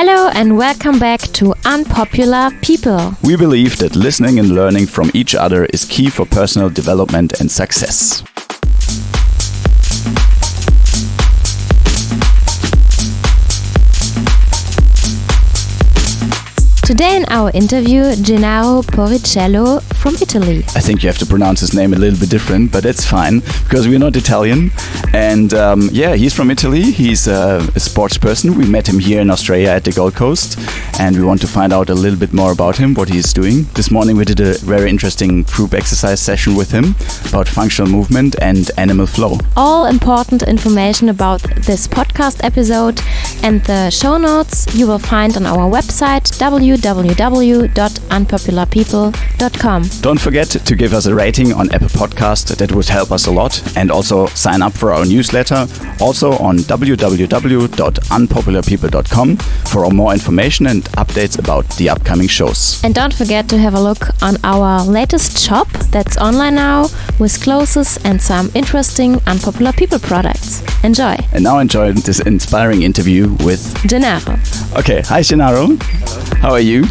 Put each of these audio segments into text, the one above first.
Hello and welcome back to Unpopular People. We believe that listening and learning from each other is key for personal development and success. Today in our interview, Gennaro Porricelli from Italy. I think you have to pronounce his name a little bit different, but it's fine because we're not Italian. And he's from Italy. He's a sports person. We met him here in Australia at the Gold Coast, and we want to find out a little bit more about him, what he's doing. This morning we did a very interesting group exercise session with him about functional movement and animal flow. All important information about this podcast episode and the show notes you will find on our website www.unpopularpeople.com. Don't forget to give us a rating on Apple Podcast. That would help us a lot. And also sign up for our newsletter, also on www.unpopularpeople.com for more information and updates about the upcoming shows. And don't forget to have a look on our latest shop that's online now with clothes and some interesting Unpopular People products. Enjoy. And now enjoy this inspiring interview with Gennaro. Okay, hi Gennaro. How are you?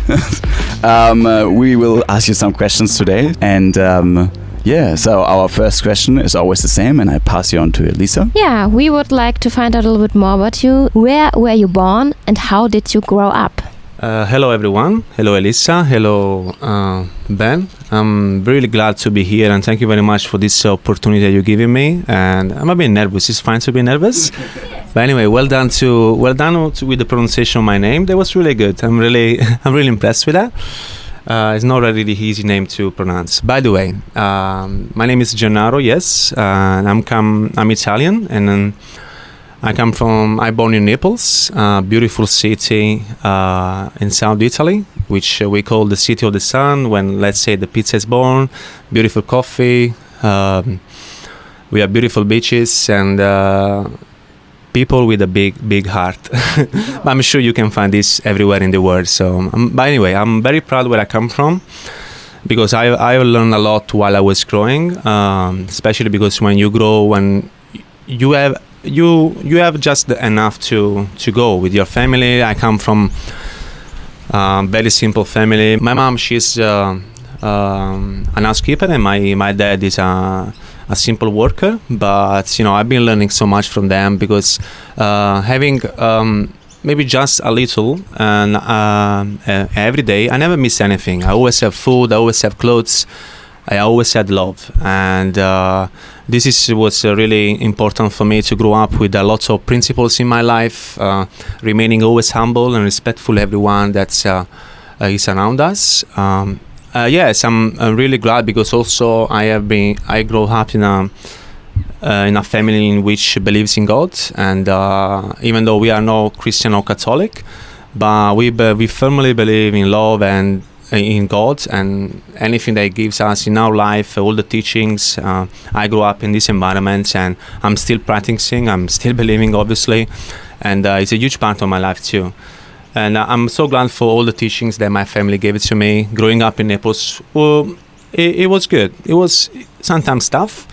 We will ask you some questions today, and so our first question is always the same, and I pass you on to Elisa. Yeah, we would like to find out a little bit more about you. Where were you born and how did you grow up? Hello everyone. Hello Elisa. Hello Ben. I'm really glad to be here and thank you very much for this opportunity that you're giving me. And I'm a bit nervous. It's fine to be nervous. But anyway, well done with the pronunciation of my name. That was really good. I'm really impressed with that. It's not a really easy name to pronounce. By the way, my name is Gennaro. Yes, and I'm Italian and. I'm born in Naples, a beautiful city in South Italy, which we call the city of the sun when, let's say, the pizza is born, beautiful coffee, we have beautiful beaches and people with a big heart. But I'm sure you can find this everywhere in the world. So, but anyway, I'm very proud where I come from because I learned a lot while I was growing, especially because when you grow, when you have just enough to go with your family. I come from a very simple family. My mom, she's an housekeeper, and my dad is a simple worker. But I've been learning so much from them because having maybe just a little and every day, I never miss anything. I always have food. I always have clothes. I always had love, and this was really important for me to grow up with a lot of principles in my life, remaining always humble and respectful to everyone that is around us. Yes, I'm really glad because also I grew up in a family in which believes in God, and even though we are not Christian or Catholic, but we firmly believe in love and in God and anything that He gives us in our life, all the teachings. I grew up in this environment and I'm still practicing, I'm still believing obviously, and it's a huge part of my life too. And I'm so glad for all the teachings that my family gave it to me. Growing up in Naples, well, it was good. It was sometimes tough.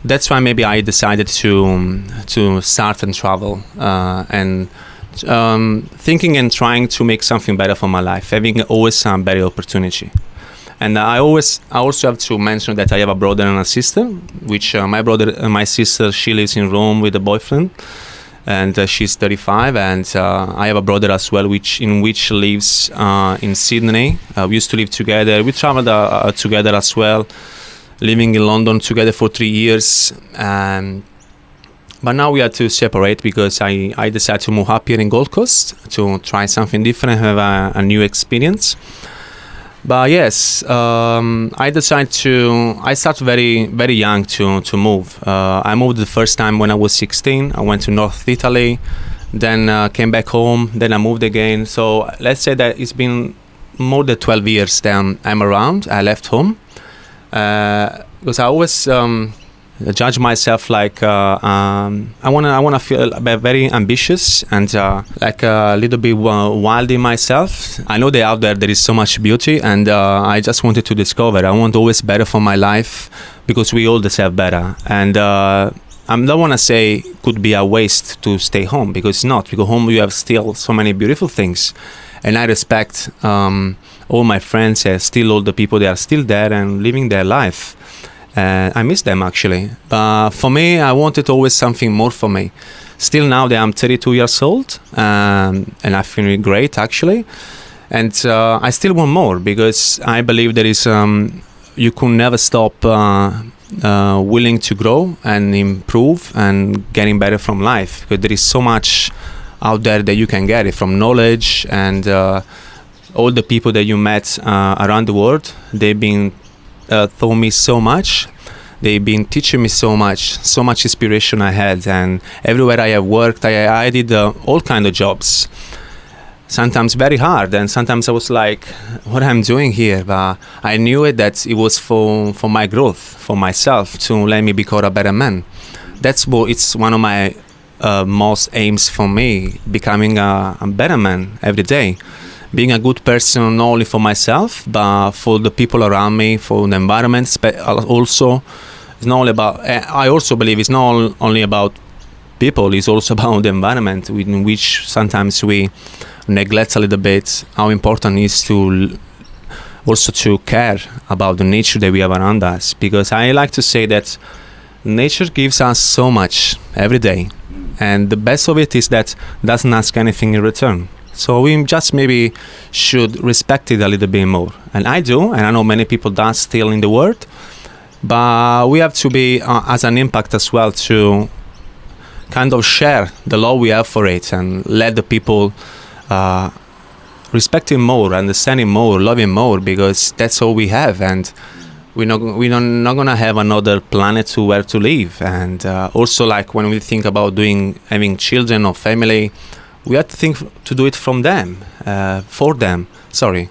That's why maybe I decided to start and travel and thinking and trying to make something better for my life, having always some better opportunity. And I also have to mention that I have a brother and a sister, which my brother and my sister, she lives in Rome with a boyfriend, and she's 35, and I have a brother as well, which lives in Sydney. We used to live together. We traveled together as well, living in London together for 3 years. But now we had to separate because I decided to move up here in Gold Coast to try something different, have a new experience. But yes, I started very, very young to move. I moved the first time when I was 16. I went to North Italy, then came back home, then I moved again. So let's say that it's been more than 12 years that I'm around. I left home because I always judge myself like I wanna feel very ambitious and like a little bit wild in myself. I know that out there is so much beauty, and I just wanted to discover. I want always better for my life because we all deserve better. And I don't want to say could be a waste to stay home, because it's not. Because home you have still so many beautiful things, and I respect all my friends, still all the people that are still there and living their life. I miss them actually. But for me, I wanted always something more for me. Still now that I'm 32 years old, and I feel great actually. And I still want more, because I believe there is you could never stop willing to grow and improve and getting better from life, because there is so much out there that you can get it from knowledge, and all the people that you met around the world, they've been taught me so much. They've been teaching me so much inspiration I had, and everywhere I have worked, I did all kind of jobs. Sometimes very hard, and sometimes I was like, what I'm doing here? But I knew that it was for my growth, for myself, to let me become a better man. That's what it's one of my most aims for me, becoming a better man every day. Being a good person not only for myself, but for the people around me, for the environment also. It's not only about, I also believe it's not only about people, it's also about the environment, in which sometimes we neglect a little bit how important it is to also to care about the nature that we have around us. Because I like to say that nature gives us so much every day, and the best of it is that it doesn't ask anything in return. So we just maybe should respect it a little bit more. And I do, and I know many people do still in the world, but we have to be as an impact as well to kind of share the love we have for it and let the people respect him more, understand him more, love him more, because that's all we have, and we're not gonna have another planet to where to live. And also, like when we think about having children or family, we have to think to do it from them, for them. Sorry,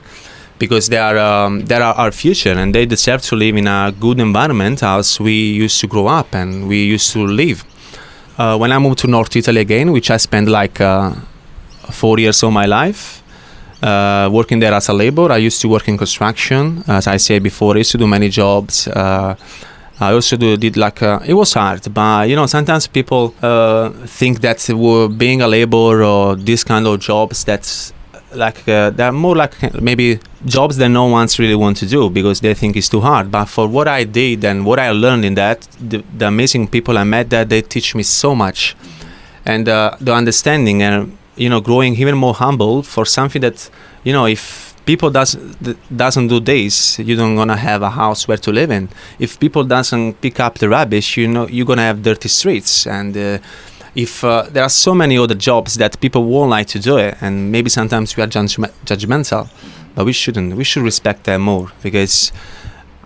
because they are our future, and they deserve to live in a good environment as we used to grow up and we used to live. When I moved to North Italy again, which I spent like 4 years of my life working there as a labor. I used to work in construction, as I said before. I used to do many jobs. I also did like it was hard, but sometimes people think that being a labor or this kind of jobs, that's like they're more like maybe jobs that no one's really want to do because they think it's too hard. But for what I did and what I learned in that, the amazing people I met there, they teach me so much, and the understanding and growing even more humble for something that if people doesn't do this, you don't gonna have a house where to live in. If people doesn't pick up the rubbish, you're gonna have dirty streets. And if there are so many other jobs that people won't like to do it, and maybe sometimes we are judgmental, but we shouldn't. We should respect them more, because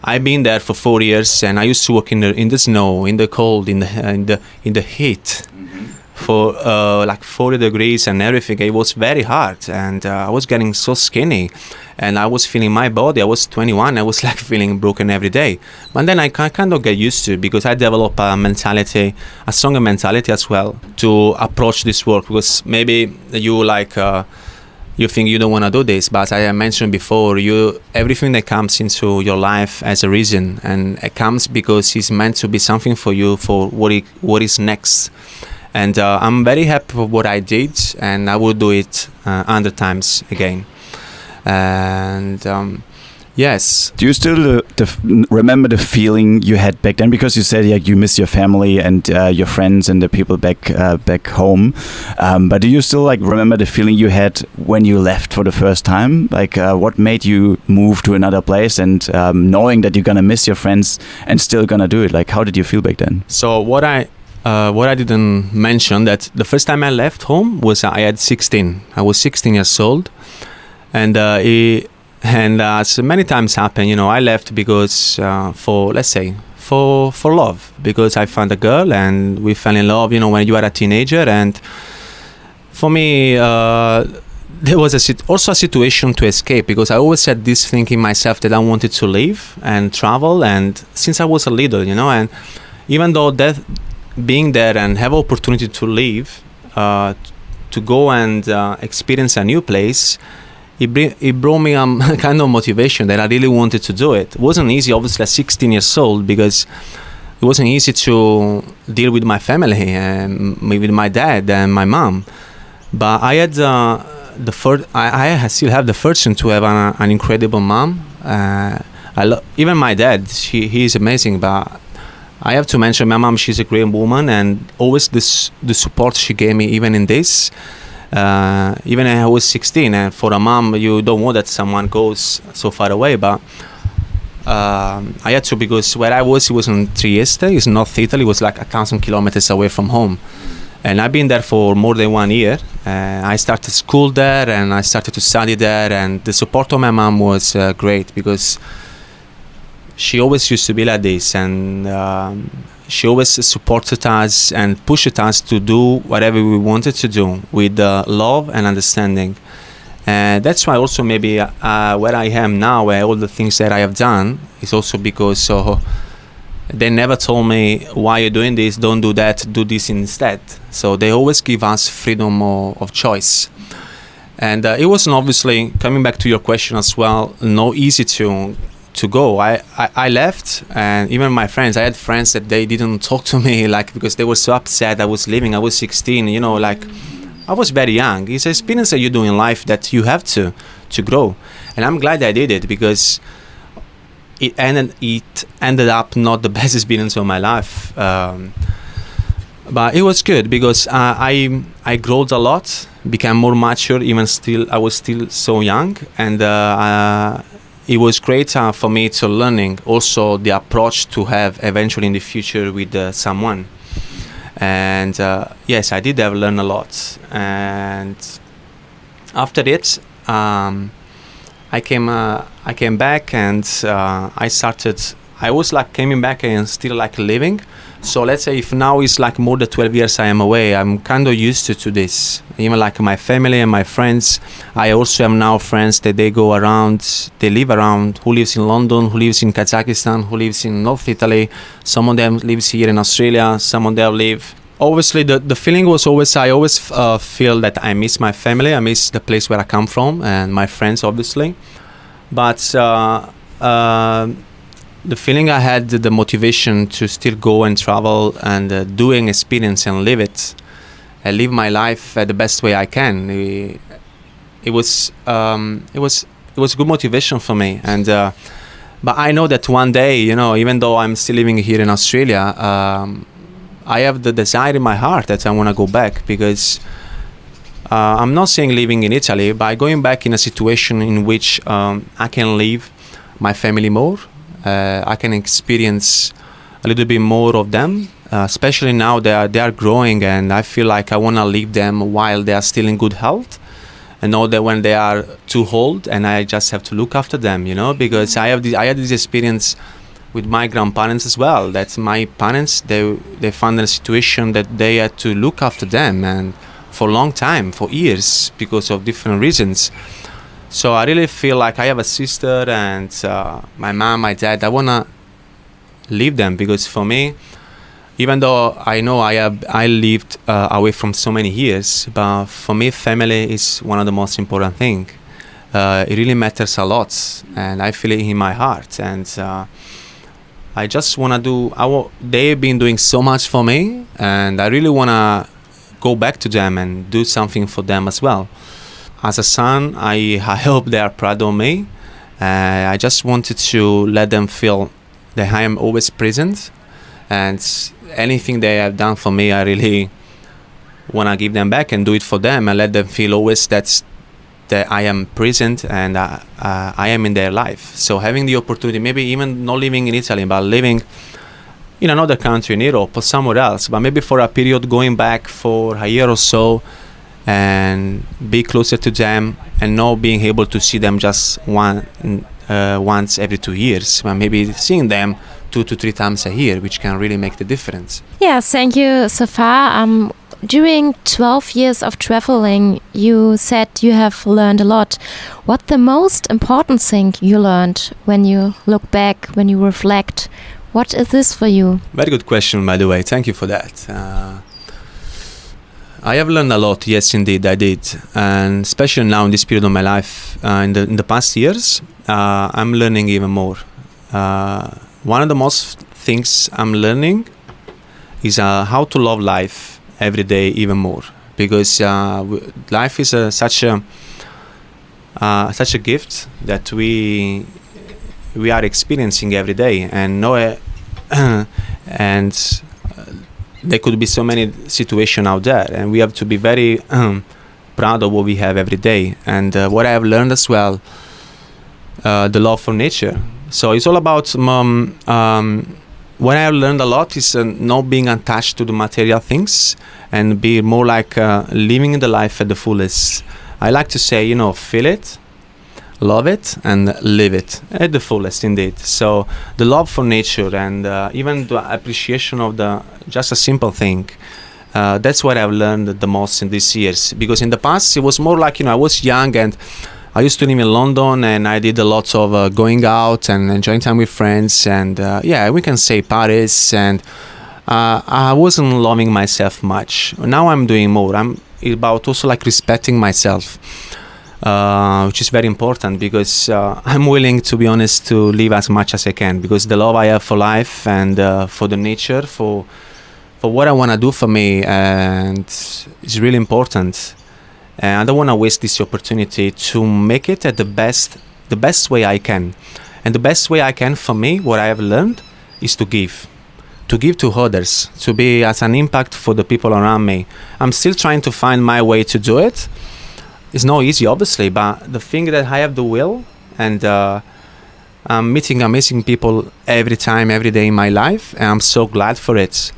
I've been there for 4 years, and I used to work in the snow, in the cold, in the heat. For like 40 degrees and everything. It was very hard, and I was getting so skinny, and I was feeling my body. I was 21. I was like feeling broken every day. But then I kind of get used to it, because I developed a stronger mentality as well to approach this work. Because maybe you think you don't want to do this, but as I mentioned before, everything that comes into your life has a reason, and it comes because it's meant to be something for you for what is next. And I'm very happy for what I did, and I will do it 100 times again. And yes. Do you still remember the feeling you had back then? Because you said you miss your family and your friends and the people back home. But do you still remember the feeling you had when you left for the first time? What made you move to another place, and knowing that you're gonna miss your friends and still gonna do it? How did you feel back then? So what I didn't mention, that the first time I left home was I had 16. I was 16 years old, and as many times happened, I left because for love, because I found a girl and we fell in love. When you are a teenager, and for me there was also a situation to escape, because I always had this thinking myself that I wanted to live and travel, and since I was a little, and even though being there and have opportunity to live, to go and experience a new place, it brought me kind of motivation that I really wanted to do it. It wasn't easy, obviously, at 16 years old, because it wasn't easy to deal with my family and with my dad and my mom. But I had I still have the fortune to have an incredible mom. Even my dad, he is amazing. But I have to mention my mom. She's a great woman, and always the support she gave me, even in this. Even when I was 16, and for a mom, you don't want that someone goes so far away. But I had to, because where I was, it was in Trieste, it's North Italy. It was like 1,000 kilometers away from home. And I've been there for more than 1 year. I started school there, and I started to study there. And the support of my mom was great, because she always used to be like this, and she always supported us and pushed us to do whatever we wanted to do with love and understanding. And that's why also maybe where I am now, all the things that I have done, is also because they never told me, why you're doing this, don't do that, do this instead. So they always give us freedom of choice. And it wasn't, obviously, coming back to your question as well, no easy to go. I left, and even my friends, I had friends that they didn't talk to me, like, because they were so upset I was leaving. I was 16, like, I was very young. It's an experience that you do in life that you have to grow. And I'm glad I did it, because it ended up not the best experience of my life. But it was good, because I growed a lot, became more mature, I was still so young. And it was great for me to learning also the approach to have eventually in the future with someone. And yes, I did have learned a lot. And after it, I came back, and I was like coming back and still like living. So let's say if now it's like more than 12 years I am away, I'm kind of used to this. Even like my family and my friends, I also have now friends that they live around, who lives in London, who lives in Kazakhstan, who lives in North Italy. Some of them lives here in Australia, some of them live. Obviously, the feeling was always, I always feel that I miss my family, I miss the place where I come from, and my friends, obviously. But the feeling I had, the motivation to still go and travel and doing experience and live it, and live my life the best way I can. It was a good motivation for me. And but I know that one day, even though I'm still living here in Australia, I have the desire in my heart that I want to go back, because I'm not saying living in Italy, but going back in a situation in which I can live my family more. I can experience a little bit more of them, especially now they are growing, and I feel like I want to leave them while they are still in good health, and know that when they are too old, and I just have to look after them, because I had this experience with my grandparents as well, that my parents, they found in a situation that they had to look after them, and for a long time, for years, because of different reasons. So I really feel like I have a sister and my mom, my dad. I want to leave them, because for me, even though I know I lived away from so many years, but for me, family is one of the most important things. It really matters a lot, and I feel it in my heart. And I just want to do, they've been doing so much for me, and I really want to go back to them and do something for them as well. As a son, I hope they are proud of me. I just wanted to let them feel that I am always present, and anything they have done for me, I really want to give them back and do it for them, and let them feel always that I am present and I am in their life. So having the opportunity, maybe even not living in Italy, but living in another country in Europe or somewhere else, but maybe for a period, going back for a year or so, and be closer to them, and not being able to see them just once every 2 years, but maybe seeing them 2 to 3 times a year, which can really make the difference. Yes, thank you so far. During 12 years of traveling, you said you have learned a lot. What the most important thing you learned when you look back, when you reflect? What is this for you? Very good question, by the way. Thank you for that. I have learned a lot, yes, indeed, I did. And especially now in this period of my life, in the past years, I'm learning even more. One of the most things I'm learning is how to love life every day even more, because life is such a gift that we are experiencing every day, and and there could be so many situations out there, and we have to be very proud of what we have every day. And what I have learned as well, the love for nature. So it's all about what I have learned a lot is not being attached to the material things, and be more like living the life at the fullest. I like to say, feel it, love it, and live it at the fullest indeed. So the love for nature, and even the appreciation of just a simple thing, that's what I've learned the most in these years. Because in the past it was more like, I was young and I used to live in London, and I did a lot of going out and enjoying time with friends, and we can say parties, and I wasn't loving myself much. Now I'm doing more. I'm about also like respecting myself, which is very important, because I'm willing, to be honest, to live as much as I can, because the love I have for life and for the nature, for what I want to do for me, and it's really important. And I don't want to waste this opportunity to make it at the best way I can. And the best way I can for me, what I have learned, is to give to others, to be as an impact for the people around me. I'm still trying to find my way to do it. It's not easy, obviously, but the thing that I have the will, and I'm meeting amazing people every day in my life, and I'm so glad for it.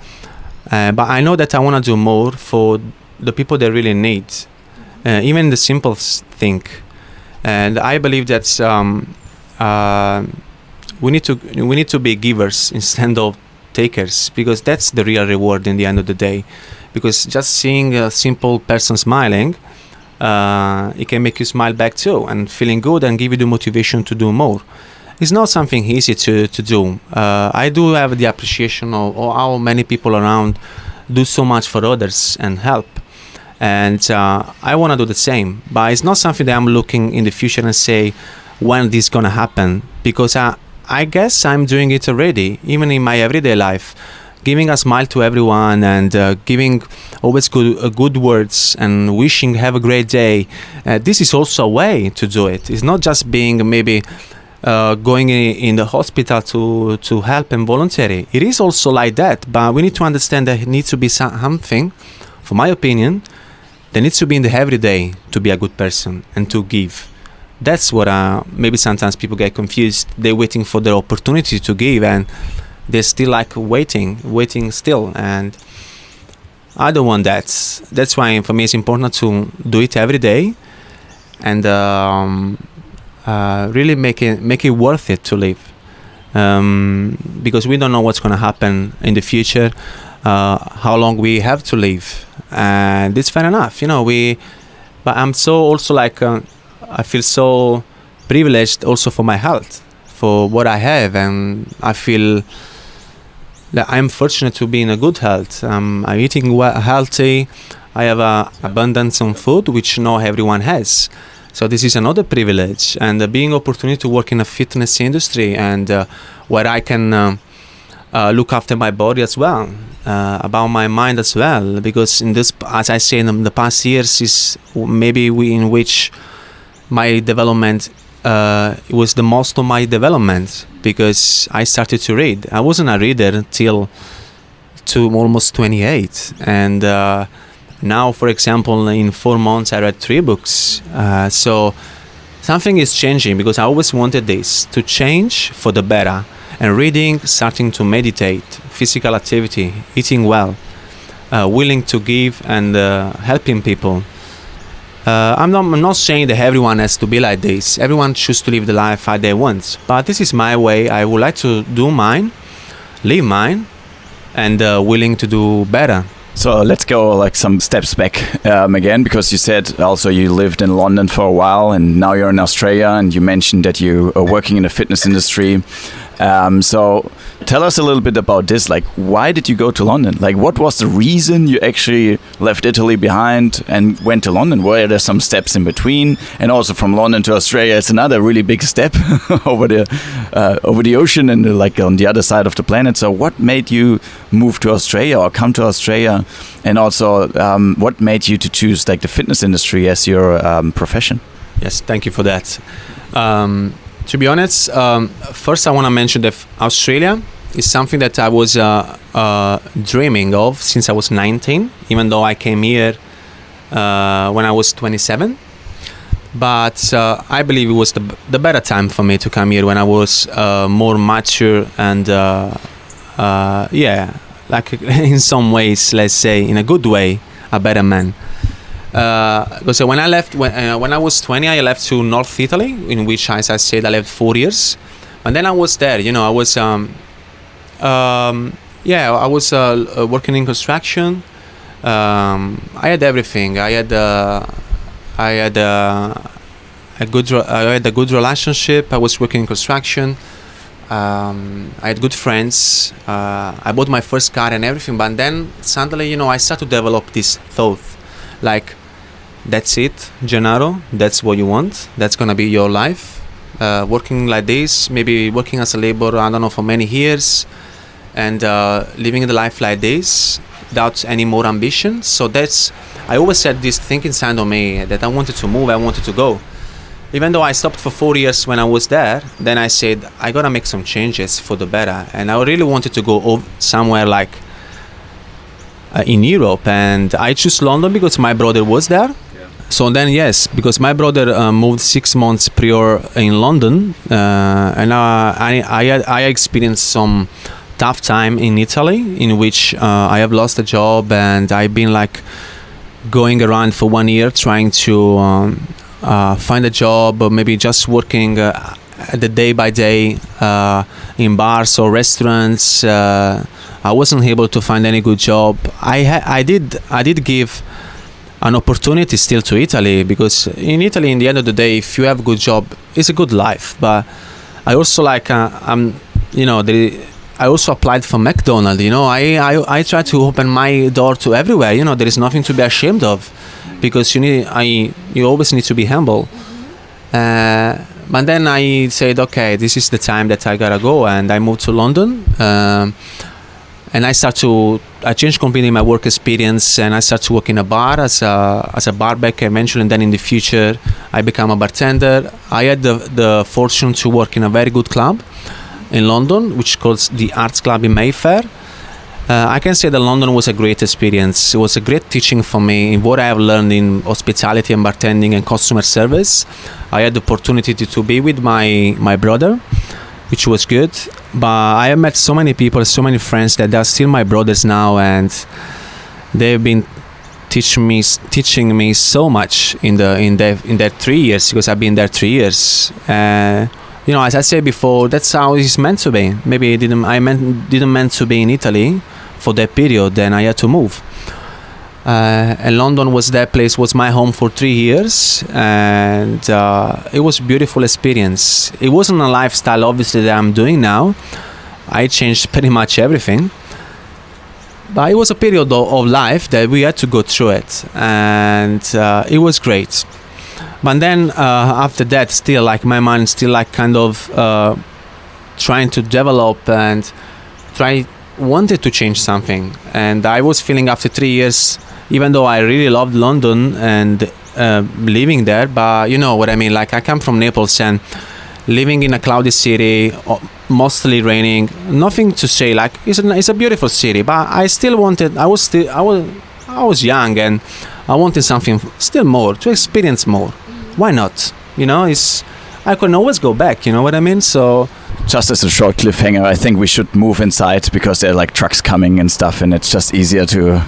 But I know that I want to do more for the people that really need. Even the simplest thing, and I believe that we need to be givers instead of takers, because that's the real reward in the end of the day. Because just seeing a simple person smiling, it can make you smile back too, and feeling good, and give you the motivation to do more. It's not something easy to do. I do have the appreciation of how many people around do so much for others and help. And I want to do the same, but it's not something that I'm looking in the future and say when this is gonna happen, because I guess I'm doing it already, even in my everyday life, giving a smile to everyone, and giving always good words, and wishing have a great day. This is also a way to do it. It's not just being maybe going in the hospital to help and voluntary. It is also like that, but we need to understand that it needs to be something, for my opinion, there needs to be in the everyday to be a good person and to give. That's what maybe sometimes people get confused. They're waiting for the opportunity to give, and they're still like waiting still. And I don't want that. That's why for me it's important to do it every day, and really make it worth it to live. Because we don't know what's going to happen in the future, how long we have to live. And it's fair enough, but I'm so also like I feel so privileged also for my health, for what I have, and I feel that I'm fortunate to be in a good health. I'm eating healthy. I have abundance on food, which not everyone has. So this is another privilege, and being opportunity to work in a fitness industry, and where I can look after my body as well, about my mind as well, because in this, as I say, in the past years is maybe in which my development was the most of my development, because I started to read. I wasn't a reader till almost 28, and now, for example, in 4 months I read 3 books. So something is changing, because I always wanted this to change for the better. And reading, starting to meditate, physical activity, eating well, willing to give, and helping people. I'm not saying that everyone has to be like this. Everyone chooses to live the life how they want. But this is my way. I would like to do mine, live mine, and willing to do better. So let's go like some steps back again, because you said also you lived in London for a while, and now you're in Australia, and you mentioned that you are working in the fitness industry. So Tell us a little bit about this. Like, why did you go to London? Like, what was the reason you actually left Italy behind and went to London? Were there some steps in between? And also from London to Australia, it's another really big step over the ocean and like on the other side of the planet. So, what made you move to Australia or come to Australia? And also, what made you to choose like the fitness industry as your profession? Yes, thank you for that. To be honest, first I want to mention that Australia is something that I was dreaming of since I was 19, even though I came here when I was 27. But I believe it was the better time for me to come here when I was more mature and, like in some ways, let's say, in a good way, a better man. Because when I left, when I was 20, I left to North Italy, in which, as I said, I lived 4 years. And then I was there, I was, I was working in construction. I had everything. I had a good relationship. I was working in construction. I had good friends. I bought my first car and everything. But then suddenly, I started to develop this thought, like, that's it, Gennaro, that's what you want, that's gonna be your life, working like this, maybe working as a laborer, I don't know, for many years, and living the life like this without any more ambition. So I always had this thing inside of me that I wanted to move, I wanted to go. Even though I stopped for 4 years when I was there, then I said, I gotta make some changes for the better. And I really wanted to go somewhere like in Europe, and I chose London because my brother was there. So then, yes, because my brother moved 6 months prior in London, and I experienced some tough time in Italy, in which I have lost a job, and I've been like going around for 1 year trying to find a job, or maybe just working the day by day in bars or restaurants. I wasn't able to find any good job. I did give an opportunity still to Italy, because in Italy, in the end of the day, if you have a good job, it's a good life. But I also like I also applied for McDonald's. I try to open my door to everywhere. There is nothing to be ashamed of, because you always need to be humble. But then I said, okay, this is the time that I gotta go, and I moved to London. And I changed completely my work experience, and I started to work in a bar as a barback eventually, and then in the future I became a bartender. I had the fortune to work in a very good club in London, which is called the Arts Club in Mayfair. I can say that London was a great experience. It was a great teaching for me in what I have learned in hospitality and bartending and customer service. I had the opportunity to be with my brother, which was good. But I have met so many people, so many friends that are still my brothers now, and they've been teaching me so much in that 3 years, because I've been there 3 years. As I said before, that's how it's meant to be. Maybe I didn't meant to be in Italy for that period, then I had to move. And London was my home for 3 years, and it was a beautiful experience. It wasn't a lifestyle, obviously, that I'm doing now. I changed pretty much everything. But it was a period of life that we had to go through it, and it was great. But then after that, still like my mind still like kind of trying to develop and wanted to change something. And I was feeling after 3 years, even though I really loved London and living there, but you know what I mean, like I come from Naples, and living in a cloudy city, mostly raining, nothing to say, like it's a beautiful city, but I still wanted, I was young, and I wanted something still more, to experience more. Why not? I can always go back, you know what I mean? So just as a short cliffhanger, I think we should move inside, because there are like trucks coming and stuff, and it's just easier to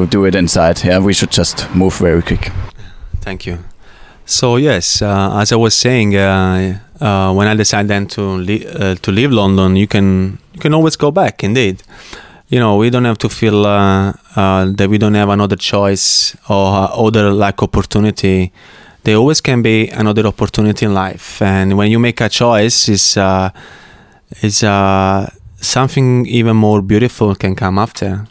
do it inside. Yeah, we should just move very quick. Thank you. So yes, as I was saying, when I decided then to leave London, you can always go back. Indeed, we don't have to feel that we don't have another choice or other like opportunity. There always can be another opportunity in life, and when you make a choice, something even more beautiful can come after.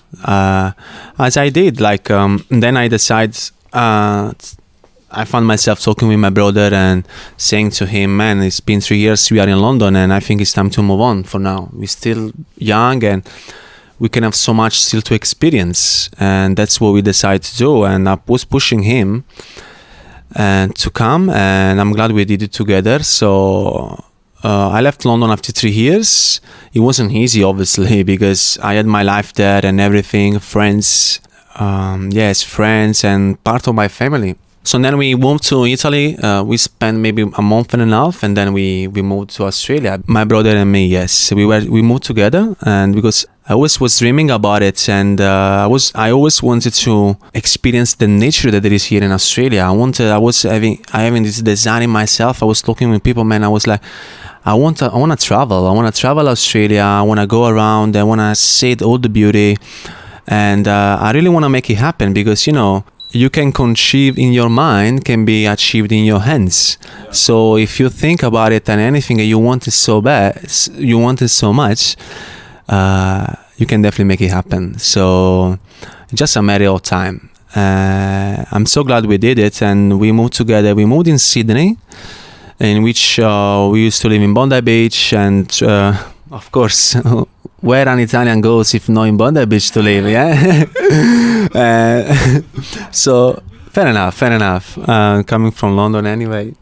As I did, then I decided. I found myself talking with my brother and saying to him, "Man, it's been 3 years. We are in London, and I think it's time to move on. For now, we're still young and." We can have so much still to experience, and that's what we decided to do. And I was pushing him and to come, and I'm glad we did it together. So I left London after 3 years. It wasn't easy, obviously, because I had my life there and everything, friends, friends, and part of my family. So then we moved to Italy. We spent maybe a month and a half, and then we moved to Australia. My brother and me, yes, we moved together, and because I always was dreaming about it, and I always wanted to experience the nature that there is here in Australia. I was having this desire in myself. I was talking with people, man. I was like, I want to travel. I want to travel Australia. I want to go around. I want to see all the beauty, and I really want to make it happen because you can conceive in your mind can be achieved in your hands. So if you think about it and anything you want it so bad, you want it so much, you can definitely make it happen. So just a matter of time. I'm so glad we did it, and we moved together. We moved in Sydney, in which we used to live in Bondi Beach, and of course, where an Italian goes if not in Bondi Beach to live, yeah? So, fair enough. Coming from London anyway.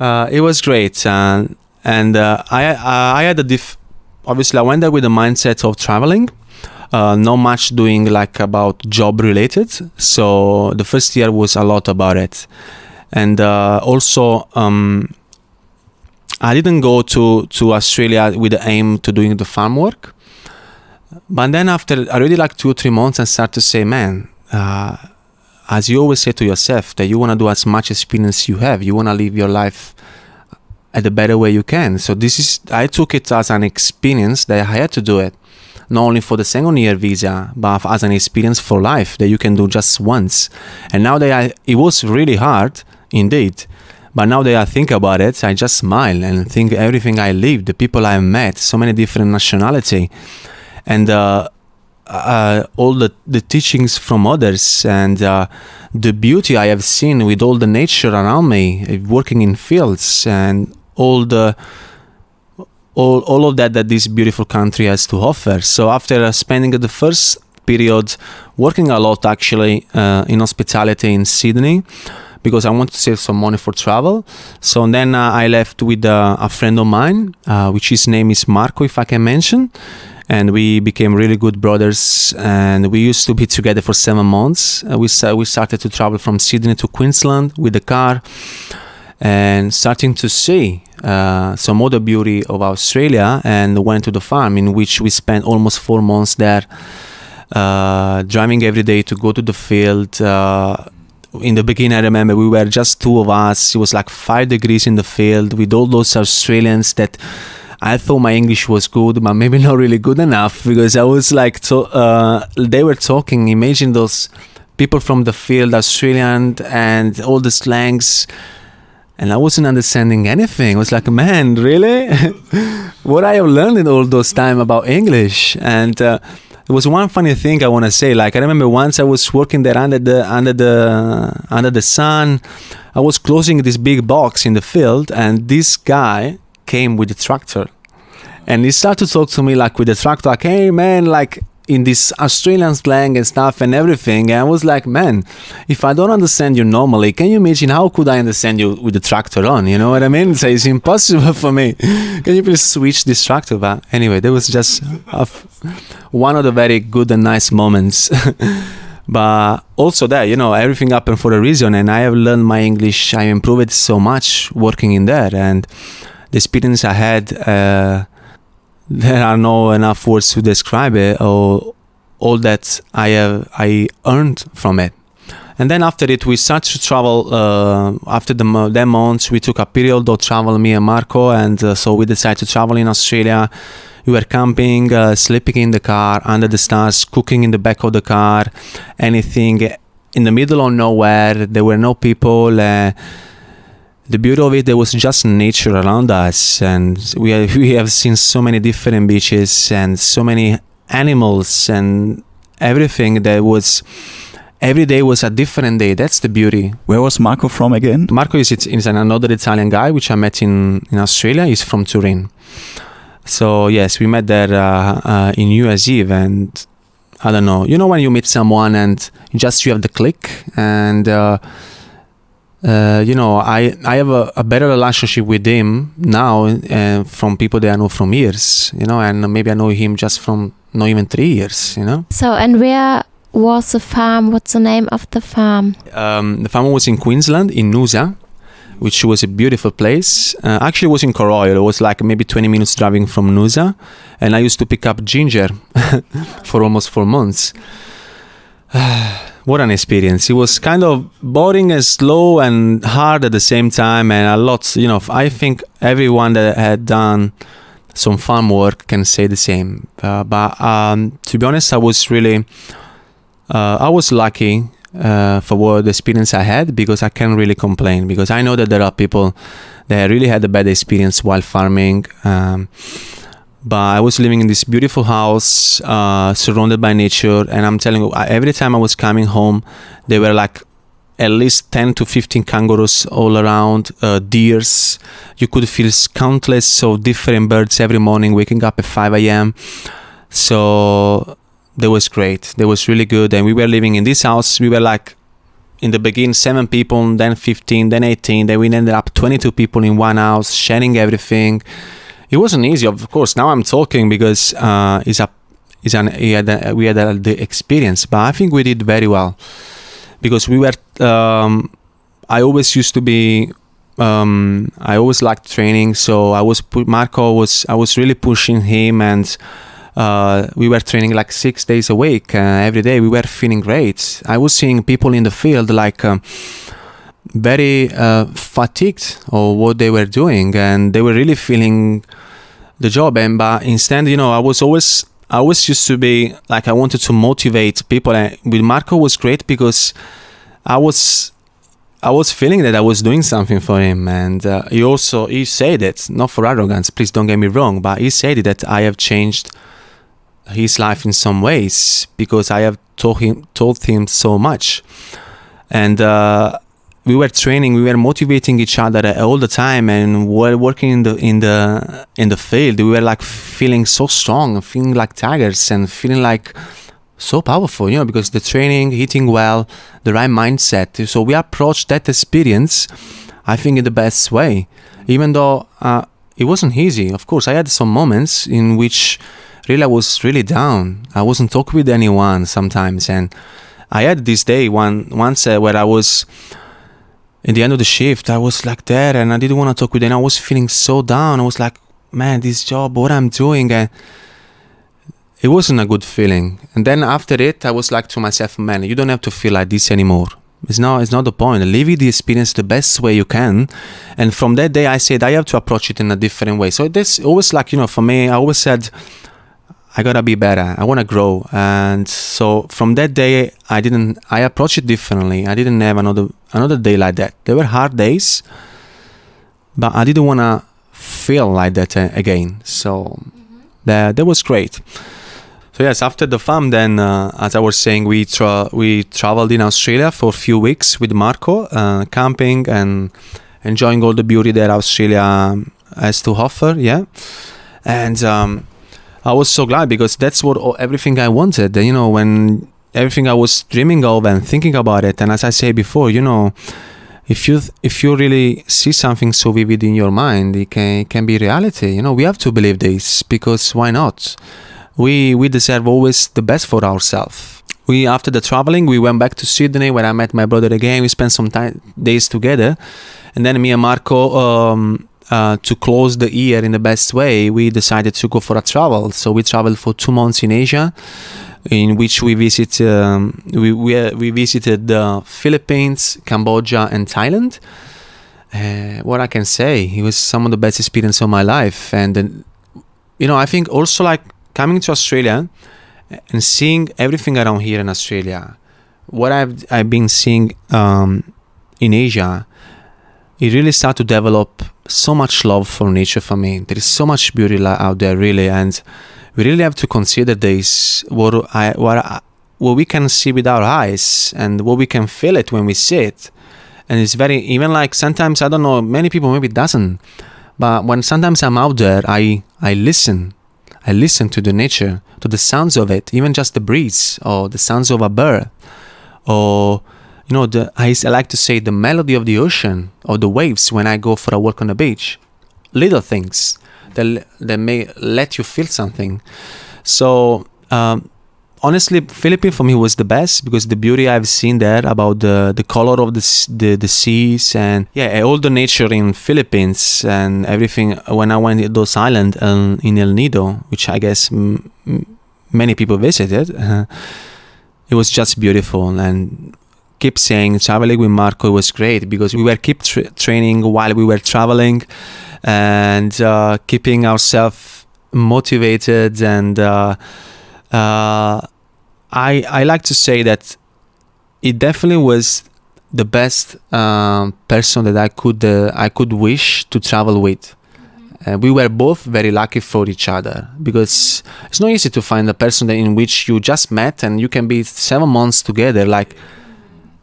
It was great. And I had obviously I went there with the mindset of traveling. Not much doing about job related. So the first year was a lot about it. And also, I didn't go to Australia with the aim to doing the farm work. But then after already 2 or 3 months, I start to say, man, as you always say to yourself, that you want to do as much experience you have. You want to live your life at the better way you can. So I took it as an experience that I had to do it. Not only for the second year visa, but as an experience for life that you can do just once. And now that it was really hard, indeed. But now that I think about it, I just smile and think everything I lived, the people I met, so many different nationality, and all the teachings from others, and the beauty I have seen with all the nature around me, working in fields, and all of that this beautiful country has to offer. So after spending the first period working a lot actually in hospitality in Sydney, because I wanted to save some money for travel. So then I left with a friend of mine, which his name is Marco, if I can mention. And we became really good brothers. And we used to be together for 7 months. We started to travel from Sydney to Queensland with the car. And starting to see some other beauty of Australia, and went to the farm, in which we spent almost 4 months there, driving every day to go to the field. In the beginning, I remember we were just 2 of us. It was 5 degrees in the field with all those Australians that I thought my English was good, but maybe not really good enough, because I was they were talking. Imagine those people from the field, Australian, and all the slangs. And I wasn't understanding anything. I was like, man, really? What I have learned in all those time about English? And there was one funny thing I want to say. I remember once I was working there under the sun. I was closing this big box in the field, and this guy came with the tractor, and he started to talk to me with the tractor, hey man, in this Australian slang and stuff and everything. And I was like, man, if I don't understand you normally, can you imagine how could I understand you with the tractor on? You know what I mean? So it's impossible for me. Can you please switch this tractor? But anyway, that was just one of the very good and nice moments. But also that, everything happened for a reason, and I have learned my English. I improved it so much working in there, and the experience I had, there are no enough words to describe it, or all that I earned from it. And then after it, we started to travel. After that month, we took a period of travel, me and Marco, and so we decided to travel in Australia. We were camping, sleeping in the car, under the stars, cooking in the back of the car, anything in the middle of nowhere. There were no people. the beauty of it, there was just nature around us, and we have seen so many different beaches and so many animals and everything. Every day was a different day. That's the beauty. Where was Marco from again? Marco is another Italian guy which I met in Australia. He's from Turin. So yes, we met there in New Year's Eve, and I don't know. You know when you meet someone and you have the click, and I have a better relationship with him now from people that I know from years. And maybe I know him just from not even 3 years. So, and where was the farm? What's the name of the farm? The farm was in Queensland, in Noosa, which was a beautiful place. Actually, it was in Coroil. It was like maybe 20 minutes driving from Noosa. And I used to pick up ginger for almost 4 months. What an experience. It was kind of boring and slow and hard at the same time. And a lot, I think everyone that had done some farm work can say the same. But to be honest, I was lucky for what the experience I had, because I can't really complain, because I know that there are people that really had a bad experience while farming, but I was living in this beautiful house surrounded by nature, and I'm telling you, every time I was coming home there were like at least 10 to 15 kangaroos all around, deers. You could feel countless of different birds every morning waking up at 5 a.m. So that was great. That was really good. And we were living in this house. We were like, in the beginning, 7 people, then 15, then 18. Then we ended up 22 people in one house, sharing everything. It wasn't easy, of course. Now I'm talking because we had the experience. But I think we did very well, because we were. I always used to be. I always liked training, so I was really pushing him, and we were training like 6 days a week, every day. We were feeling great. I was seeing people in the field like very fatigued of what they were doing, and they were really feeling the job. And but instead, I always used to be like, I wanted to motivate people. And with Marco was great because I was feeling that I was doing something for him, and he said it, not for arrogance, please don't get me wrong, but he said it, that I have changed his life in some ways, because I have told him so much. And we were training, we were motivating each other all the time, and while working in the field, we were like feeling so strong, feeling like tigers, and feeling like so powerful, because the training, eating well, the right mindset. So we approached that experience, I think, in the best way, even though it wasn't easy. Of course, I had some moments in which really I was really down. I wasn't talking with anyone sometimes, and I had this day once where I was in the end of the shift. I was like there, and I didn't want to talk with anyone. I was feeling so down. I was like, man, this job, what I'm doing, and it wasn't a good feeling. And then after it, I was like to myself, man, you don't have to feel like this anymore. It's not the point. Live the experience the best way you can. And from that day, I said I have to approach it in a different way. So that's always like, for me, I always said, I gotta be better. I want to grow. And so from that day, I approached it differently. I didn't have another day like that. There were hard days, but I didn't want to feel like that again. So that was great. So yes, after the farm, then as I was saying, we traveled in Australia for a few weeks with Marco, camping and enjoying all the beauty that Australia has to offer. Yeah, and I was so glad, because that's everything I wanted. When everything I was dreaming of and thinking about it. And as I say before, if you really see something so vivid in your mind, it can be reality. We have to believe this, because why not? We deserve always the best for ourselves. After the traveling, we went back to Sydney, where I met my brother again. We spent some days together, and then me and Marco, to close the year in the best way, we decided to go for a travel. So we traveled for 2 months in Asia, in which we visited the Philippines, Cambodia, and Thailand. What I can say, it was some of the best experience of my life. And I think also, like, coming to Australia and seeing everything around here in Australia, what I've been seeing in Asia, it really started to develop so much love for nature for me. There is so much beauty out there, really, and we really have to consider this, what we can see with our eyes and what we can feel it when we see it. And it's very, even like sometimes, I don't know, many people maybe doesn't, but when sometimes I'm out there, I listen to the nature, to the sounds of it, even just the breeze or the sounds of a bird, or I like to say the melody of the ocean or the waves when I go for a walk on the beach. Little things that may let you feel something. So honestly, Philippines for me was the best because the beauty I've seen there about the color of the seas and all the nature in Philippines and everything. When I went to those islands in El Nido, which I guess many people visited, it was just beautiful. And keep saying traveling with Marco was great because we were keep training while we were traveling and keeping ourselves motivated. And I like to say that it definitely was the best person that I could wish to travel with. We were both very lucky for each other because it's not easy to find a person in which you just met and you can be 7 months together, like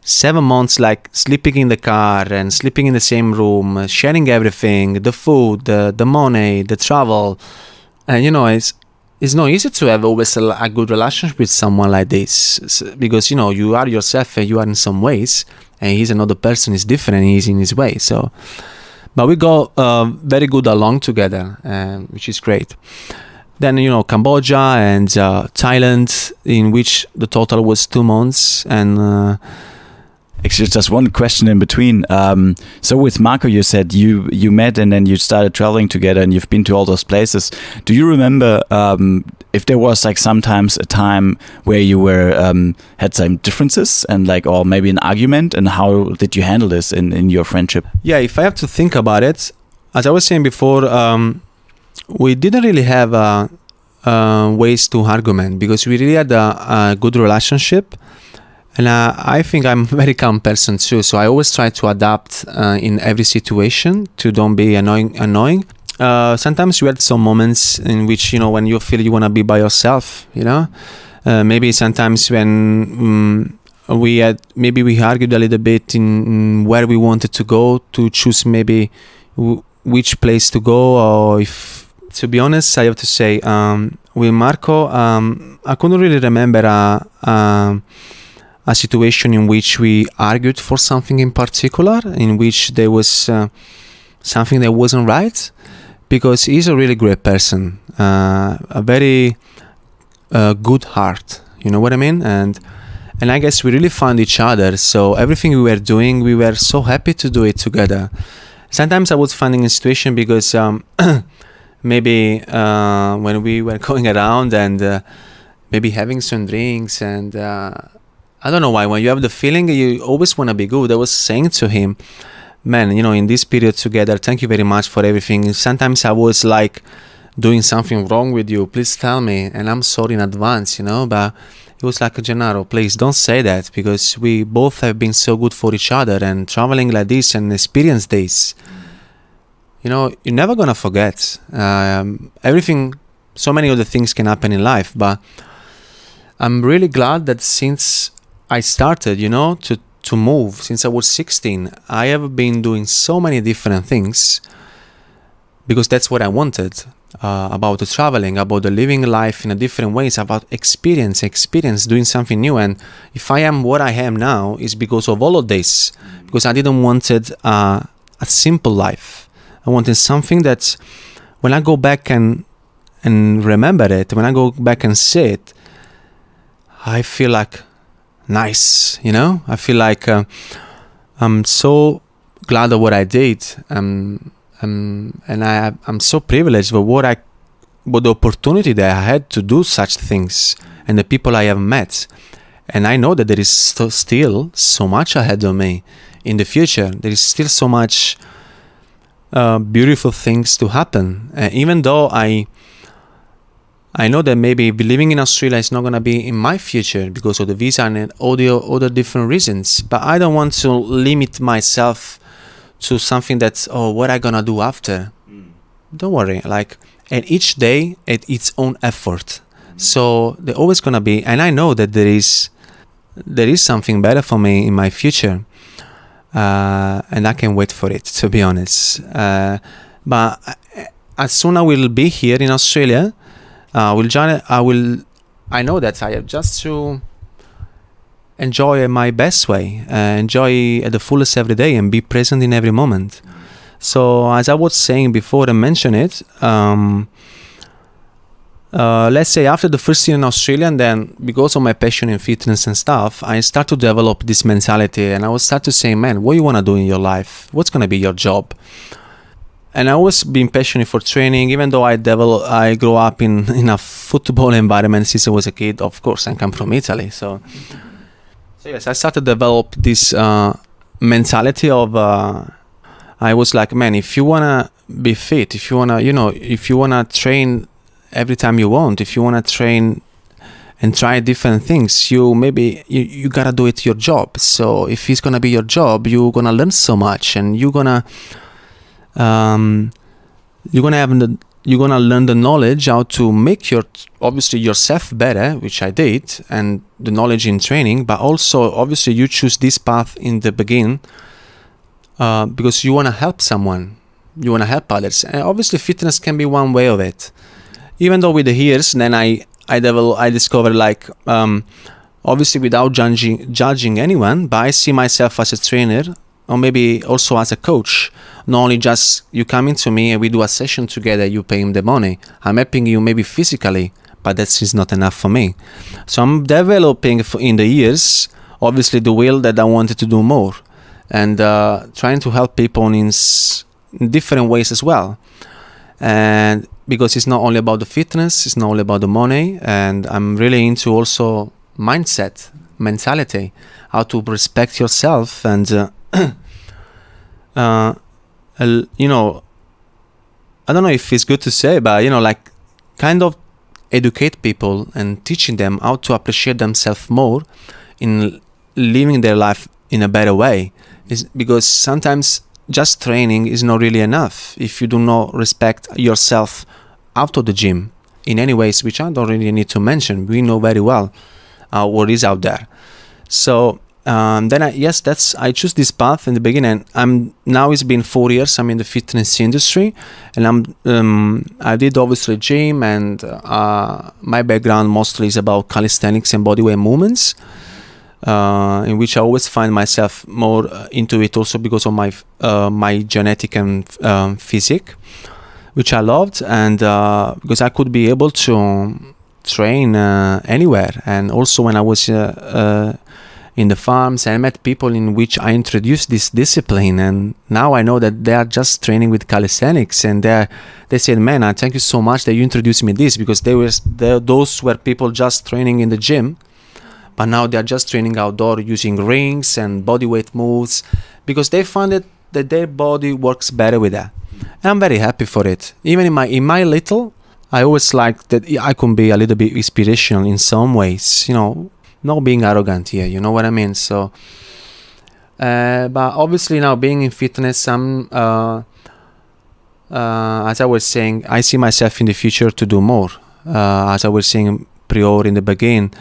7 months, like sleeping in the car and sleeping in the same room, sharing everything, the food, the money, the travel. And it's not easy to have always a good relationship with someone like this because you are yourself and you are in some ways, and he's another person, is different, he's in his way. So but we go very good along together, which is great. Then Cambodia and Thailand, in which the total was 2 months. And actually, just one question in between. So with Marco, you said you met and then you started traveling together and you've been to all those places. Do you remember if there was like sometimes a time where you were had some differences and or maybe an argument, and how did you handle this in your friendship? Yeah, if I have to think about it, as I was saying before, we didn't really have ways to argument because we really had a good relationship. And I think I'm a very calm person too, so I always try to adapt in every situation to don't be annoying. Sometimes you had some moments in which when you feel you want to be by yourself, maybe sometimes when we argued a little bit in where we wanted to go, to choose maybe which place to go. Or if, to be honest, I have to say with Marco, I couldn't really remember a situation in which we argued for something in particular, in which there was something that wasn't right, because he's a really great person, a very good heart, you know what I mean? And I guess we really found each other, so everything we were doing, we were so happy to do it together. Sometimes I was finding a situation because maybe when we were going around and maybe having some drinks, and I don't know why, when you have the feeling you always want to be good, I was saying to him, man, in this period together, thank you very much for everything. Sometimes I was like doing something wrong with you, please tell me, and I'm sorry in advance, but it was like, Gennaro, please don't say that, because we both have been so good for each other, and traveling like this and experience this, you're never gonna forget. Everything, so many other things can happen in life, but I'm really glad that since I started, to move, since I was 16, I have been doing so many different things, because that's what I wanted, about the traveling, about the living life in a different ways, about experience, doing something new. And if I am what I am now, is because of all of this, because I didn't wanted a simple life. I wanted something that when I go back and remember it, when I go back and see it, I feel like nice, I feel like I'm so glad of what I did, and I'm so privileged for what the opportunity that I had to do such things, and the people I have met. And I know that there is still so much ahead of me in the future. There is still so much beautiful things to happen, even though I know that maybe living in Australia is not going to be in my future because of the visa and all the other different reasons. But I don't want to limit myself to something that's, oh, what I gonna do after. Don't worry, like, and each day at its own effort. So they're always gonna be, and I know that there is something better for me in my future, and I can't wait for it, to be honest. But as soon as I will be here in Australia, I know that I have just to enjoy my best way, enjoy at the fullest every day, and be present in every moment. So as I was saying before I mentioned it, let's say after the first year in Australia, and then because of my passion in fitness and stuff, I start to develop this mentality, and I will start to say, man, what you want to do in your life? What's going to be your job? And I always been passionate for training, even though I grew up in a football environment since I was a kid. Of course, I come from Italy, so yes, I started to develop this mentality of I was like, man, if you wanna be fit, if you wanna train every time you want, if you wanna train and try different things, you gotta do it your job. So if it's gonna be your job, you're gonna learn so much, and you're gonna learn the knowledge how to make yourself better, which I did, and the knowledge in training. But also, obviously, you choose this path in the beginning because you want to help someone, you want to help others, and obviously, fitness can be one way of it. Even though with the years, then I discovered, like, obviously without judging anyone, but I see myself as a trainer, or maybe also as a coach. Not only just you come into me and we do a session together, you pay him the money. I'm helping you maybe physically, but that is not enough for me. So I'm developing in the years, obviously, the will that I wanted to do more, and trying to help people in different ways as well. And because it's not only about the fitness, it's not only about the money, and I'm really into also mentality, how to respect yourself, and I don't know if it's good to say, but like, kind of educate people and teaching them how to appreciate themselves more in living their life in a better way. Is because sometimes just training is not really enough if you do not respect yourself out of the gym in any ways, which I don't really need to mention. We know very well what is out there. So then I choose this path in the beginning. Now it's been 4 years I'm in the fitness industry, and I did obviously gym, and my background mostly is about calisthenics and bodyweight movements, in which I always find myself more into it, also because of my genetic and physique, which I loved, and because I could be able to train anywhere. And also when I was in the farms, I met people in which I introduced this discipline, and now I know that they are just training with calisthenics, and they said, man, I thank you so much that you introduced me this, because those were people just training in the gym, but now they are just training outdoor using rings and bodyweight moves, because they found that their body works better with that. And I'm very happy for it. Even in my little, I always like that I can be a little bit inspirational in some ways, not being arrogant here, you know what I mean? So, but obviously now being in fitness, I'm, as I was saying, I see myself in the future to do more. As I was saying prior in the beginning,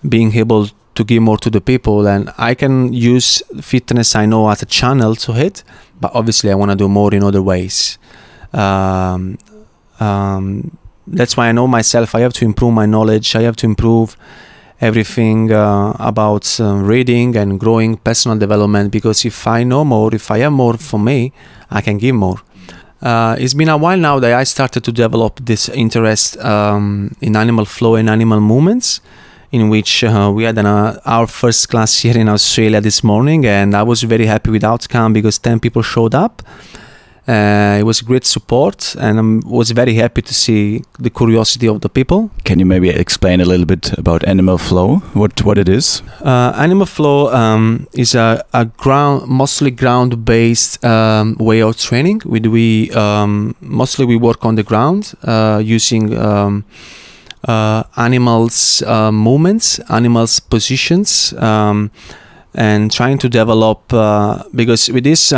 being able to give more to the people, and I can use fitness, I know, as a channel to hit, but obviously I want to do more in other ways. That's why I know myself, I have to improve my knowledge, I have to improve everything about reading and growing personal development, because if I know more, if I have more for me, I can give more. It's been a while now that I started to develop this interest in animal flow and animal movements, in which we had our first class here in Australia this morning, and I was very happy with the outcome because 10 people showed up. It was great support, and I was very happy to see the curiosity of the people. Can you maybe explain a little bit about animal flow, what it is? Animal flow is a mostly ground-based way of training. We mostly work on the ground using animals' movements, animals' positions, and trying to develop, because with this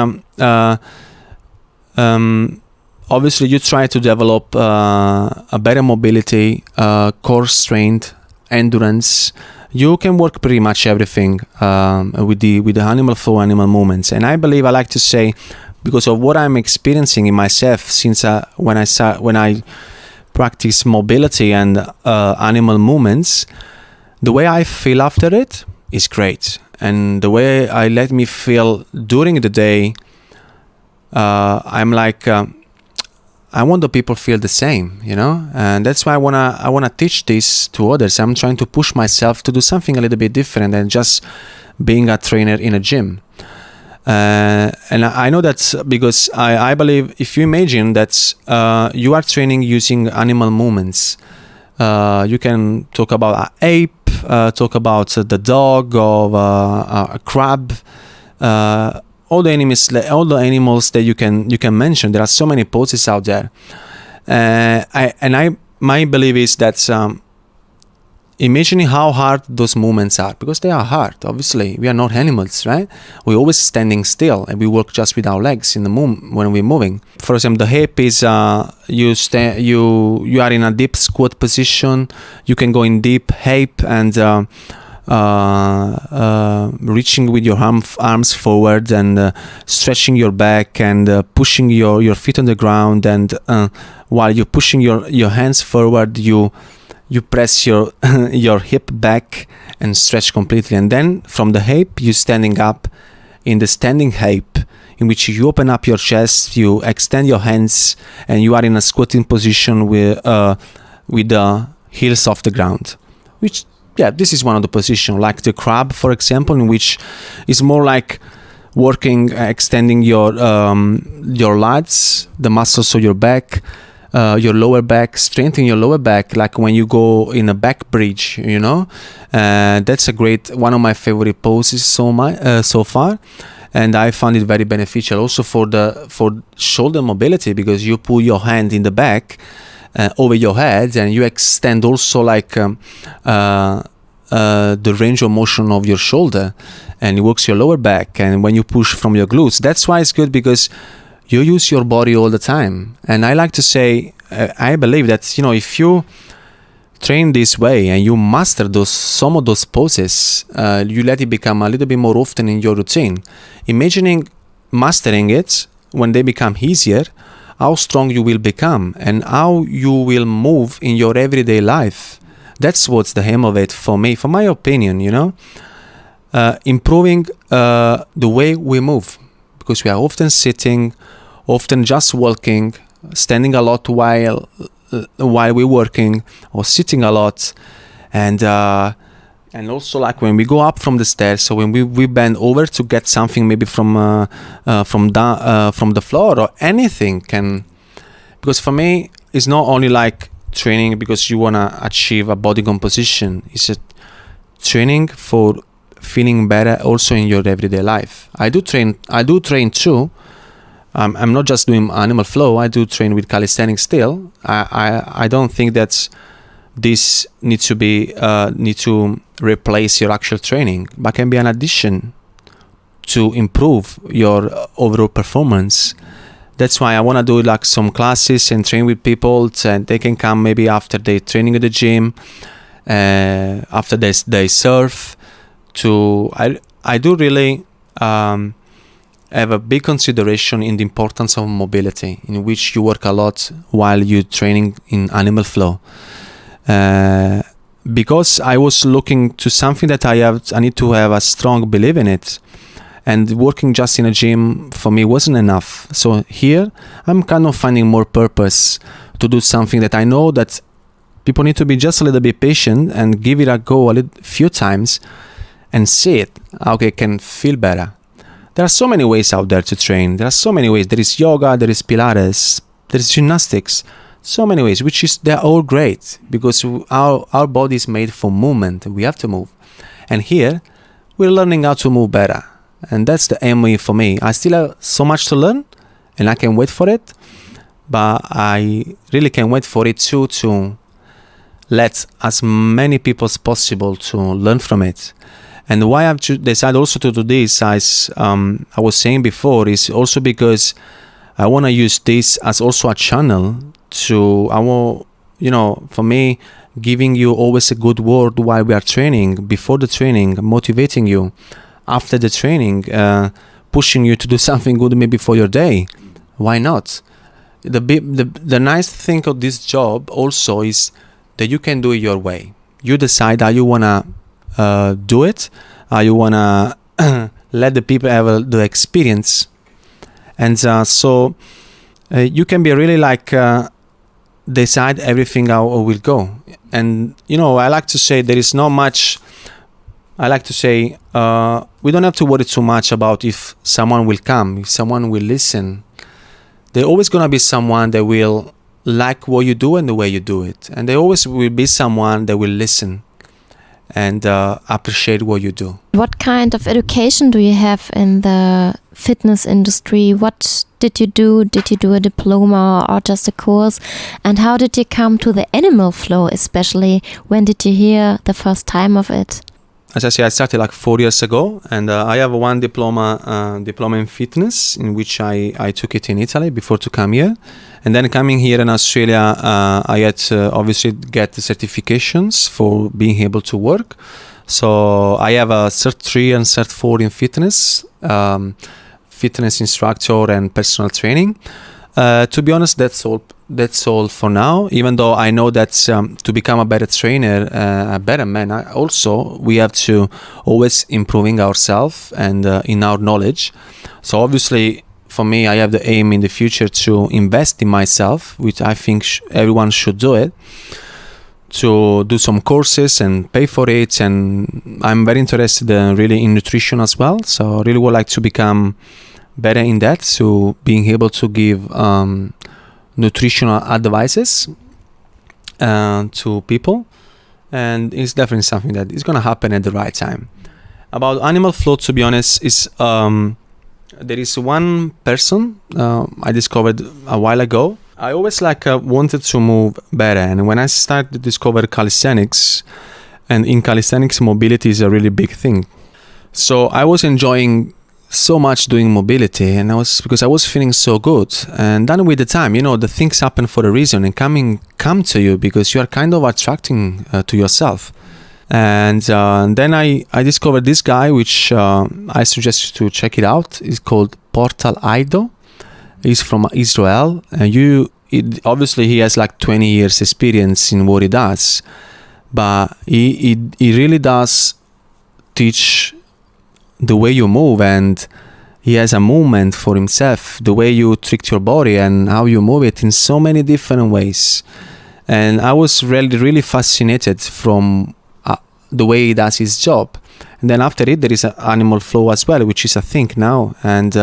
obviously you try to develop a better mobility, core strength, endurance. You can work pretty much everything with the animal flow, animal movements. And I believe, I like to say, because of what I'm experiencing in myself since when I practice mobility and animal movements, the way I feel after it is great, and the way I let me feel during the day, I'm like, I want the people feel the same, and that's why I wanna teach this to others. I'm trying to push myself to do something a little bit different than just being a trainer in a gym. And I know that because I believe, if you imagine that you are training using animal movements, you can talk about an ape, talk about the dog or a crab, all the animals that you can mention. There are so many poses out there, my belief is that imagining how hard those movements are, because they are hard. Obviously, we are not animals, right? We're always standing still, and we work just with our legs in the when we're moving. For example, the hip is you are in a deep squat position. You can go in deep hip and reaching with your arms forward and stretching your back and pushing your feet on the ground. And while you're pushing your hands forward, you press your hip back and stretch completely. And then from the hip, you standing up in the standing hip, in which you open up your chest, you extend your hands, and you are in a squatting position with the heels off the ground. Which, this is one of the positions, like the crab, for example, in which is more like working, extending your lats, the muscles of your back, your lower back, strengthening your lower back, like when you go in a back bridge, that's a great, one of my favorite poses so far, and I found it very beneficial also for shoulder mobility, because you pull your hand in the back over your head, and you extend also like the range of motion of your shoulder, and it works your lower back. And when you push from your glutes, that's why it's good, because you use your body all the time. And I like to say, I believe that, if you train this way and you master some of those poses, you let it become a little bit more often in your routine. Imagining mastering it, when they become easier, how strong you will become and how you will move in your everyday life. That's what's the aim of it for me, for my opinion, improving the way we move, because we are often sitting, often just walking, standing a lot while we're working, or sitting a lot, and also like when we go up from the stairs, so when we bend over to get something, maybe from the floor or anything, because for me it's not only like training because you want to achieve a body composition, it's a training for feeling better also in your everyday life. I do train too. I'm not just doing animal flow. I do train with calisthenics still. I don't think that this needs to replace your actual training, but can be an addition to improve your overall performance. That's why I want to do like some classes and train with people, and they can come maybe after they training at the gym, after they surf. I do really have a big consideration in the importance of mobility, in which you work a lot while you're training in animal flow. Because I was looking to something that I need to have a strong belief in it. And working just in a gym for me wasn't enough. So here I'm kind of finding more purpose to do something that I know that people need to be just a little bit patient and give it a go few times and see it, how they can feel better. There are so many ways out there to train. There are so many ways. There is yoga, there is Pilates, there is gymnastics. So many ways, they're all great, because our body is made for movement. We have to move. And here we're learning how to move better. And that's the aim for me. I still have so much to learn, and I can wait for it. But I really can wait for it too, to let as many people as possible to learn from it. And why I've decided also to do this, as I was saying before, is also because I want to use this as also a channel to, for me, giving you always a good word while we are training, before the training, motivating you, after the training, pushing you to do something good maybe for your day. Why not? The nice thing of this job also is that you can do it your way. You decide how you want to do it, how you want to let the people have the experience. And so you can be really like decide everything how it will go. And, I like to say there is not much, I like to say we don't have to worry too much about if someone will come, if someone will listen. There's always going to be someone that will like what you do and the way you do it. And there always will be someone that will listen and appreciate what you do. What kind of education do you have in the fitness industry? What did you do? Did you do a diploma or just a course? And how did you come to the animal flow, especially? When did you hear the first time of it? As I said, I started like 4 years ago, and I have one diploma in fitness, in which I took it in Italy before to come here. And then coming here in Australia, I had to obviously get the certifications for being able to work. So I have a Cert 3 and Cert 4 in fitness, fitness instructor and personal training. To be honest, that's all for now, even though I know that to become a better trainer, a better man, we have to always improving ourselves and in our knowledge. So obviously for me, I have the aim in the future to invest in myself, which I think everyone should do it, to do some courses and pay for it. And I'm very interested really in nutrition as well. So I really would like to become better in that, so being able to give nutritional advices to people, and it's definitely something that is going to happen at the right time. About animal flow, to be honest, is there is one person I discovered a while ago. I always wanted to move better, and when I started to discover calisthenics, and in calisthenics mobility is a really big thing, so I was enjoying so much doing mobility, and because I was feeling so good. And then with the time, the things happen for a reason and come to you because you are kind of attracting to yourself. And then I discovered this guy, which I suggest you to check it out. It's called Portal Aido. He's from Israel, and obviously he has like 20 years experience in what he does, but he really does teach the way you move, and he has a movement for himself, the way you trick your body and how you move it in so many different ways. And I was really, really fascinated from the way he does his job. And then after it, there is an animal flow as well, which is a thing now. And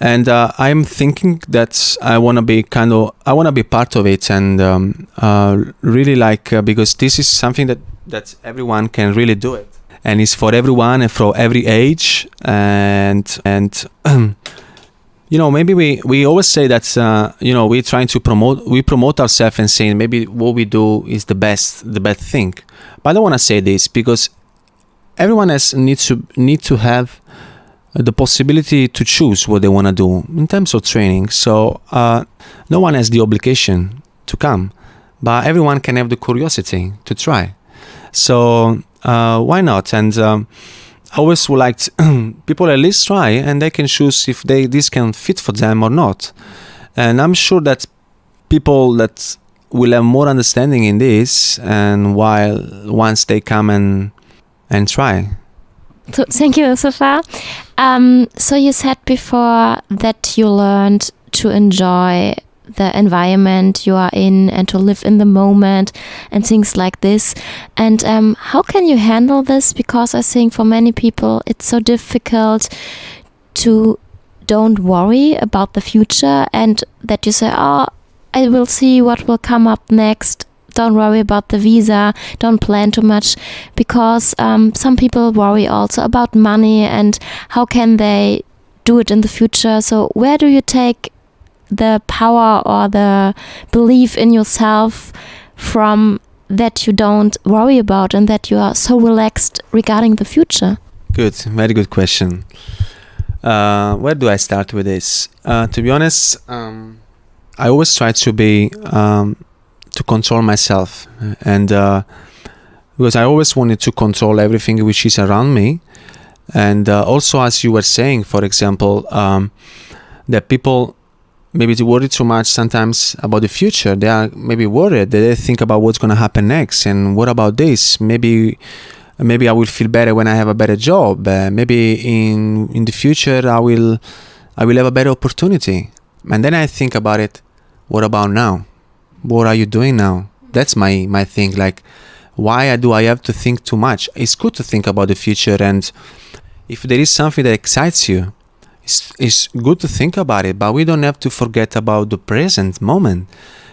I'm thinking that I want to be part of it, and really because this is something that everyone can really do it. And it's for everyone and for every age. And maybe we always say that, we're trying to promote ourselves and saying maybe what we do is the best thing. But I don't want to say this, because everyone need to have the possibility to choose what they want to do in terms of training. So no one has the obligation to come, but everyone can have the curiosity to try. So why not? And I always would like people at least try, and they can choose if this can fit for them or not. And I'm sure that people that will have more understanding in this, and once they come and try. So, thank you so far. So you said before that you learned to enjoy the environment you are in and to live in the moment and things like this. And how can you handle this? Because I think for many people it's so difficult to don't worry about the future, and that you say, I will see what will come up next. Don't worry about the visa, don't plan too much, because some people worry also about money and how can they do it in the future. So where do you take the power or the belief in yourself from that you don't worry about and that you are so relaxed regarding the future? Good, very good question. Where do I start with this? To be honest, I always try to be to control myself, and because I always wanted to control everything which is around me, and also as you were saying, for example, that people maybe they worry too much sometimes about the future. They are maybe worried. They think about what's going to happen next, and what about this? Maybe I will feel better when I have a better job. Maybe in the future I will have a better opportunity. And then I think about it. What about now? What are you doing now? That's my thing. Like, why do I have to think too much? It's good to think about the future, and if there is something that excites you, it's good to think about it. But we don't have to forget about the present moment,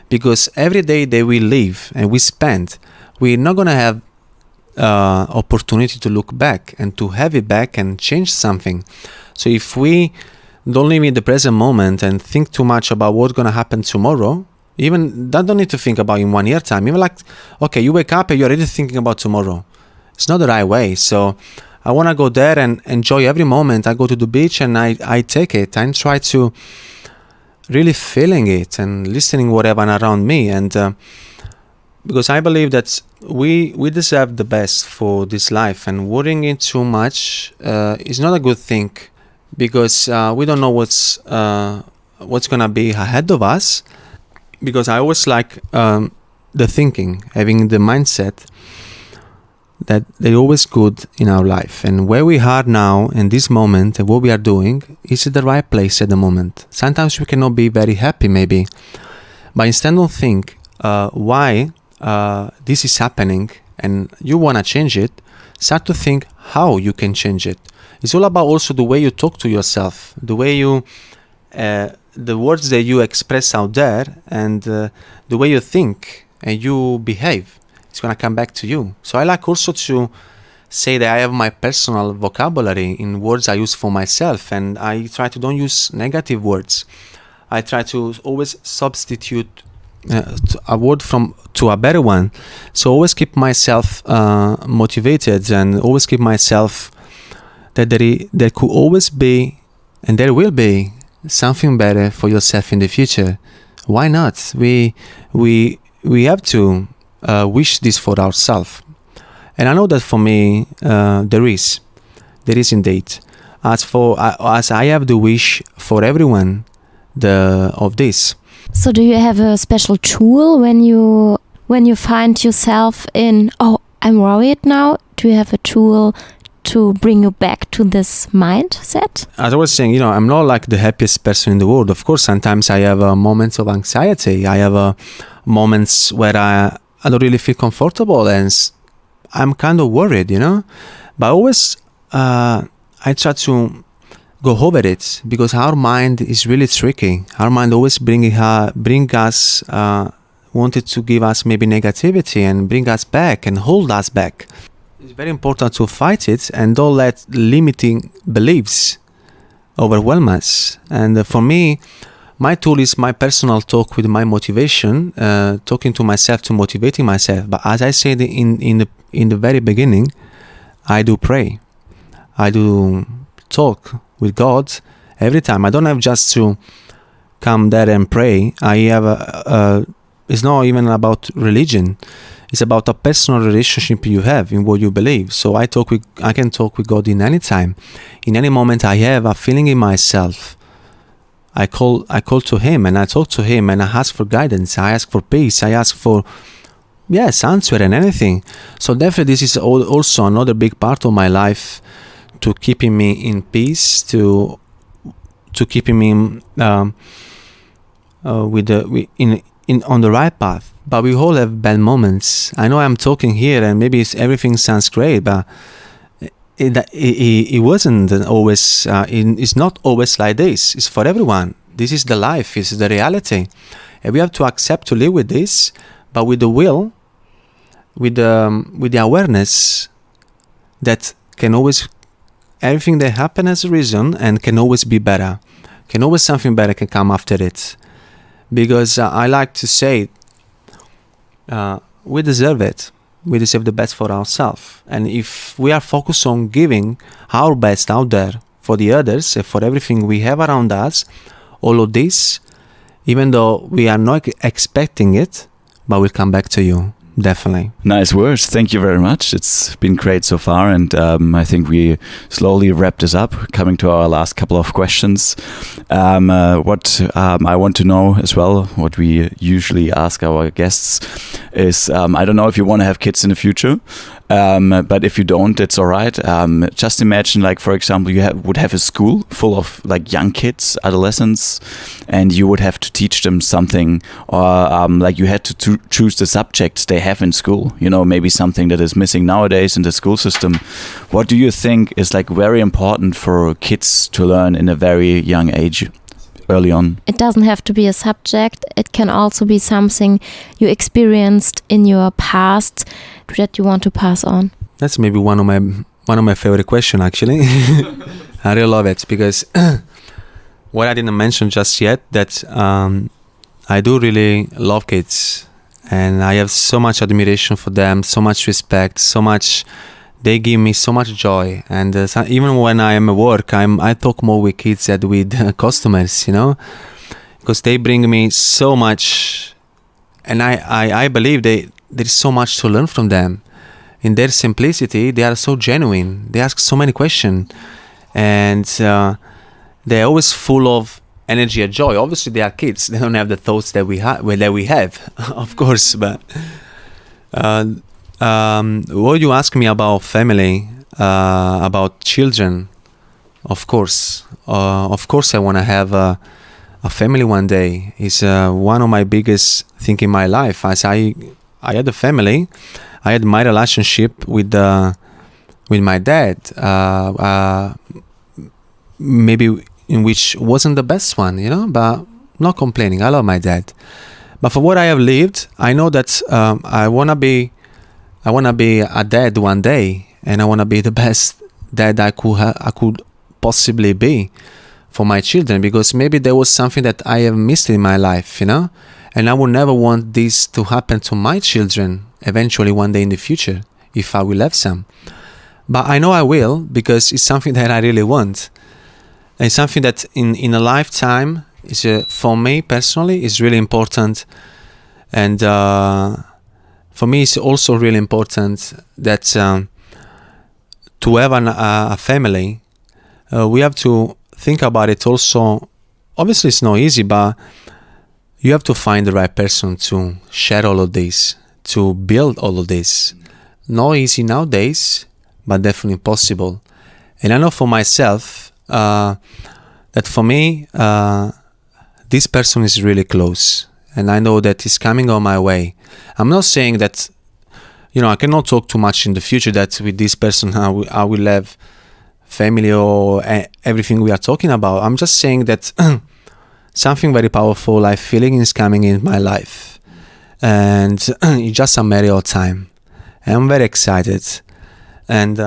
because every day that we live and we spend, we're not gonna have opportunity to look back and to have it back and change something. So if we don't live in the present moment and think too much about what's gonna happen tomorrow, even that don't need to think about in 1 year time. Even like, okay, you wake up and you're already thinking about tomorrow. It's not the right way. So I want to go there and enjoy every moment. I go to the beach and I take it and try to really feeling it and listening whatever around me. And because I believe that we deserve the best for this life, and worrying it too much is not a good thing, because we don't know what's gonna be ahead of us. Because I always like the thinking, having the mindset that they're always good in our life, and where we are now in this moment and what we are doing is the right place at the moment. Sometimes we cannot be very happy maybe, but instead of think why this is happening and you want to change it, start to think how you can change it. It's all about also the way you talk to yourself, the way you the words that you express out there, and the way you think and you behave. It's going to come back to you. So I like also to say that I have my personal vocabulary in words I use for myself, and I try to don't use negative words. I try to always substitute a word to a better one. So always keep myself motivated, and always keep myself that there could always be, and there will be, something better for yourself in the future. Why not? We have to wish this for ourselves, and I know that for me there is indeed. As I have the wish for everyone of this. So do you have a special tool when you find yourself in, oh, I'm worried now? Do you have a tool to bring you back to this mindset? As I was saying, I'm not like the happiest person in the world. Of course, sometimes I have moments of anxiety. I have moments where I don't really feel comfortable and I'm kind of worried, But always I try to go over it, because our mind is really tricky. Our mind always bring us, wanted to give us maybe negativity and bring us back and hold us back. It's very important to fight it and don't let limiting beliefs overwhelm us. And for me, my tool is my personal talk with my motivation, talking to myself, to motivating myself. But as I said in the very beginning, I do pray. I do talk with God every time. I don't have just to come there and pray. I have it's not even about religion. It's about a personal relationship you have in what you believe. So I can talk with God in any time, in any moment. I have a feeling in myself. I call to Him and I talk to Him and I ask for guidance. I ask for peace. I ask for answer and anything. So definitely this is also another big part of my life, to keeping me in peace, to keeping me on the right path. But we all have bad moments. I know I'm talking here and maybe everything sounds great, but it wasn't always. It's not always like this. It's for everyone. This is the life. It's the reality, and we have to accept to live with this, but with the will, with the awareness that can always, everything that happen has a reason and can always be better. Can always something better can come after it. Because I like to say, we deserve it. We deserve the best for ourselves. And if we are focused on giving our best out there for the others and for everything we have around us, all of this, even though we are not expecting it, but we'll come back to you. Definitely. Nice words. Thank you very much. It's been great so far, and I think we slowly wrap this up, coming to our last couple of questions. What I want to know as well, what we usually ask our guests is, I don't know if you want to have kids in the future, but if you don't, it's all right. Just imagine, like, for example, you would have a school full of like young kids, adolescents, and you would have to teach them something, or like you had to choose the subjects they have in school, you know, maybe something that is missing nowadays in the school system. What do you think is like very important for kids to learn in a very young age, early on? It doesn't have to be a subject. It can also be something you experienced in your past that you want to pass on. That's maybe one of my favorite questions, actually. I really love it, because what I didn't mention just yet, that I do really love kids. And I have so much admiration for them, so much respect, so much. They give me so much joy. And even when I am at work, I talk more with kids than with customers, you know, because they bring me so much. And I believe there is so much to learn from them. In their simplicity, they are so genuine. They ask so many questions, and they're always full of energy and joy. Obviously, they are kids. They don't have the thoughts that we have, of course. But what you ask me about family, about children, of course, I want to have a family one day. It's one of my biggest things in my life. As I had a family, I had my relationship with my dad. Maybe in which wasn't the best one, you know, but not complaining. I love my dad. But for what I have lived, I know that I wanna be a dad one day, and I wanna be the best dad I could possibly be for my children, because maybe there was something that I have missed in my life, you know, and I would never want this to happen to my children eventually one day in the future, if I will have some. But I know I will, because it's something that I really want. It's something that in a lifetime is for me personally is really important, and for me it's also really important that to have a family, we have to think about it also. Obviously, it's not easy, but you have to find the right person to share all of this, to build all of this. Not easy nowadays, but definitely possible. And I know for myself, that for me, this person is really close, and I know that he's coming on my way. I'm not saying that, you know, I cannot talk too much in the future that with this person I will have family or everything we are talking about. I'm just saying that something very powerful I feeling is coming in my life, and it's just a matter of time. And I'm very excited. And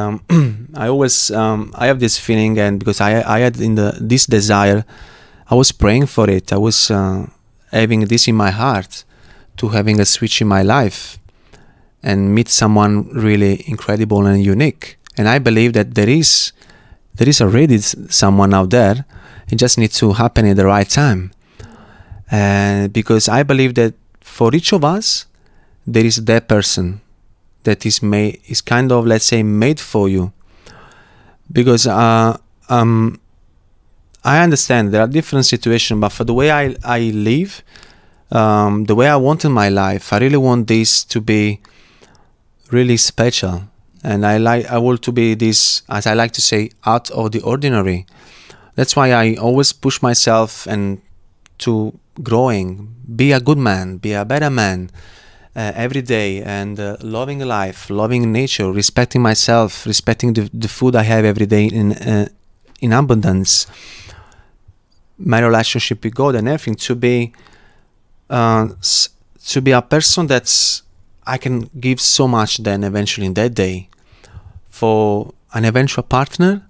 I always I have this feeling, and because I had this desire, I was praying for it. I was having this in my heart, to having a switch in my life and meet someone really incredible and unique. And I believe that there is already someone out there. It just needs to happen at the right time. And because I believe that for each of us, there is that person that is kind of, let's say, made for you. Because I understand there are different situations, but for the way I live, the way I want in my life, I really want this to be really special. And I want to be this, as I like to say, out of the ordinary. That's why I always push myself and to growing, be a good man, be a better man, every day, and loving life, loving nature, respecting myself, respecting the food I have every day in abundance, my relationship with God and everything, to be a person that's I can give so much then eventually in that day for an eventual partner,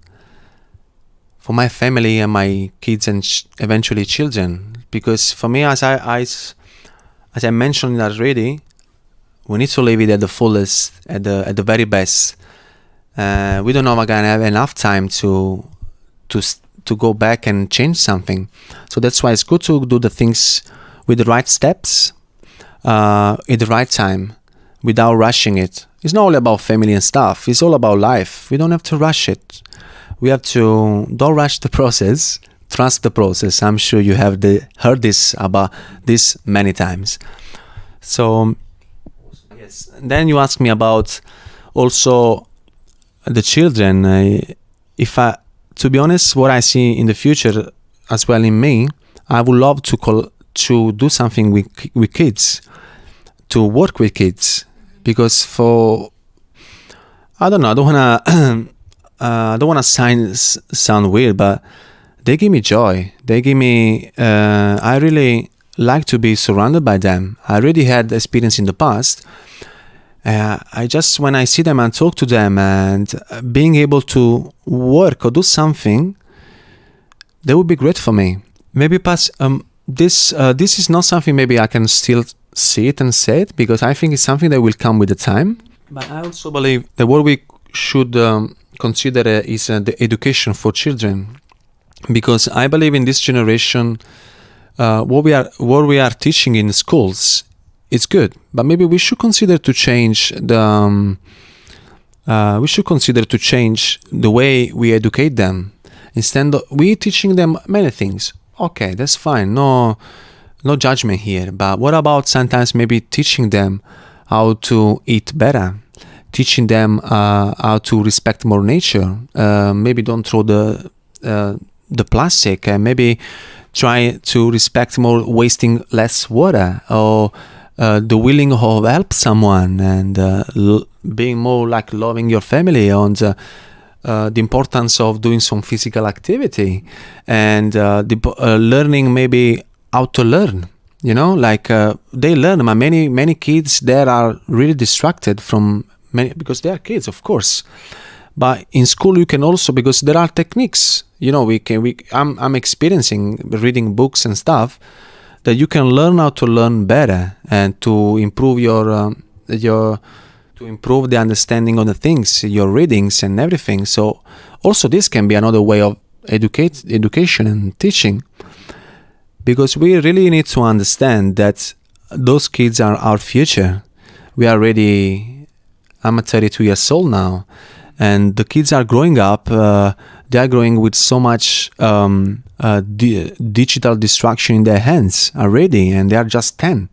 for my family and my kids and eventually children. Because for me, as I mentioned already, we need to live it at the fullest, at the very best. We don't know if we're gonna have enough time to go back and change something. So that's why it's good to do the things with the right steps, at the right time, without rushing it. It's not all about family and stuff. It's all about life. We don't have to rush it. We have to don't rush the process. Trust the process. I'm sure you have heard this about this many times. So yes. Then you ask me about also the children. To be honest, what I see in the future as well in me, I would love to do something with kids, to work with kids, because I don't know, I don't wanna sound weird, but they give me joy. They give me. I really like to be surrounded by them. I already had experience in the past. When I see them and talk to them and being able to work or do something, that would be great for me. Maybe this is not something maybe I can still see it and say it, because I think it's something that will come with the time. But I also believe that what we should consider is the education for children, because I believe in this generation, what we are teaching in schools, it's good, but maybe we should consider to change the way we educate them. Instead of we teaching them many things, okay, that's fine, no judgment here. But what about sometimes maybe teaching them how to eat better, teaching them how to respect more nature, maybe don't throw the plastic, and maybe try to respect more, wasting less water, or the willing to help someone, and being more like loving your family, and the importance of doing some physical activity, and learning maybe how to learn. They learn. Many kids there are really distracted from because they are kids, of course. But in school you can also, because there are techniques. I'm experiencing reading books and stuff, that you can learn how to learn better and to improve to improve the understanding of the things, your readings and everything. So also this can be another way of education and teaching, because we really need to understand that those kids are our future. I'm 32 years old now, and the kids are growing up. They are growing with so much digital distraction in their hands already, and they are just 10.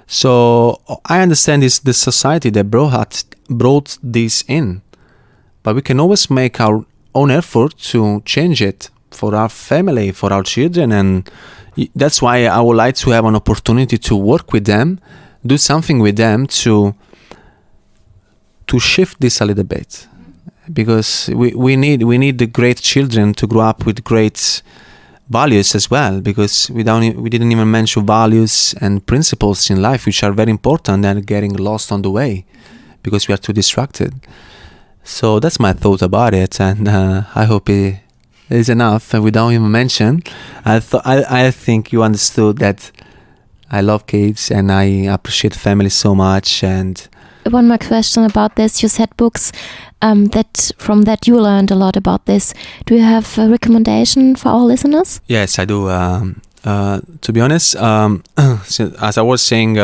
So I understand it's the society that brought this in, but we can always make our own effort to change it for our family, for our children, and that's why I would like to have an opportunity to work with them, do something with them to shift this a little bit, because we need the great children to grow up with great values as well, because we didn't even mention values and principles in life, which are very important and getting lost on the way because we are too distracted. So that's my thought about it, and I hope it is enough. And without even mention, I think you understood that I love kids and I appreciate family so much. And one more question about this. You said books. That you learned a lot about this. Do you have a recommendation for our listeners? Yes, I do. To be honest, as I was saying,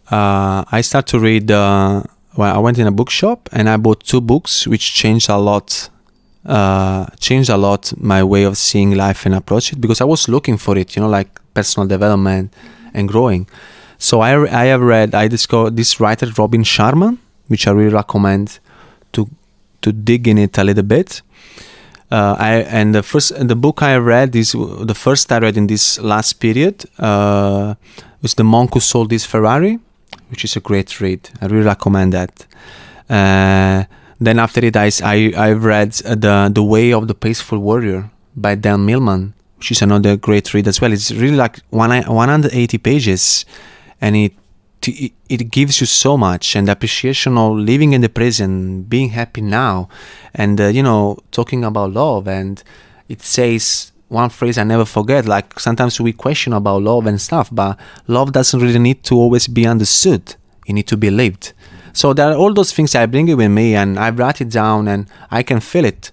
I started to read. I went in a bookshop and I bought 2 books, which changed a lot my way of seeing life and approach it, because I was looking for it, like personal development and growing. So I discovered this writer Robin Sharma, which I really recommend to dig in it a little bit. The book I read is the first I read in this last period was The Monk Who Sold His Ferrari, which is a great read. I really recommend that. Then after it, I've read The Way of the Peaceful Warrior by Dan Millman, which is another great read as well. It's really like 180 pages, and it gives you so much, and the appreciation of living in the present, being happy now, and talking about love. And it says one phrase I never forget, like sometimes we question about love and stuff, but love doesn't really need to always be understood. It needs to be lived. So there are all those things I bring with me, and I write it down, and I can feel it.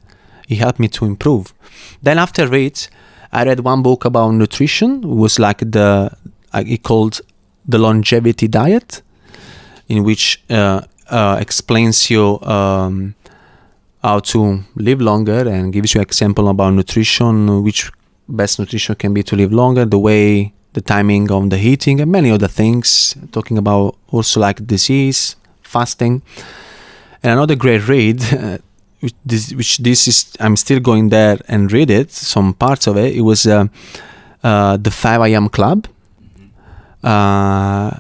It helped me to improve. Then after it, I read one book about nutrition. It was like it called The Longevity Diet, in which explains you how to live longer and gives you example about nutrition, which best nutrition can be to live longer, the timing of the eating, and many other things, talking about also like disease, fasting. And another great read, I'm still going there and read it, some parts of it. It was the 5 AM Club,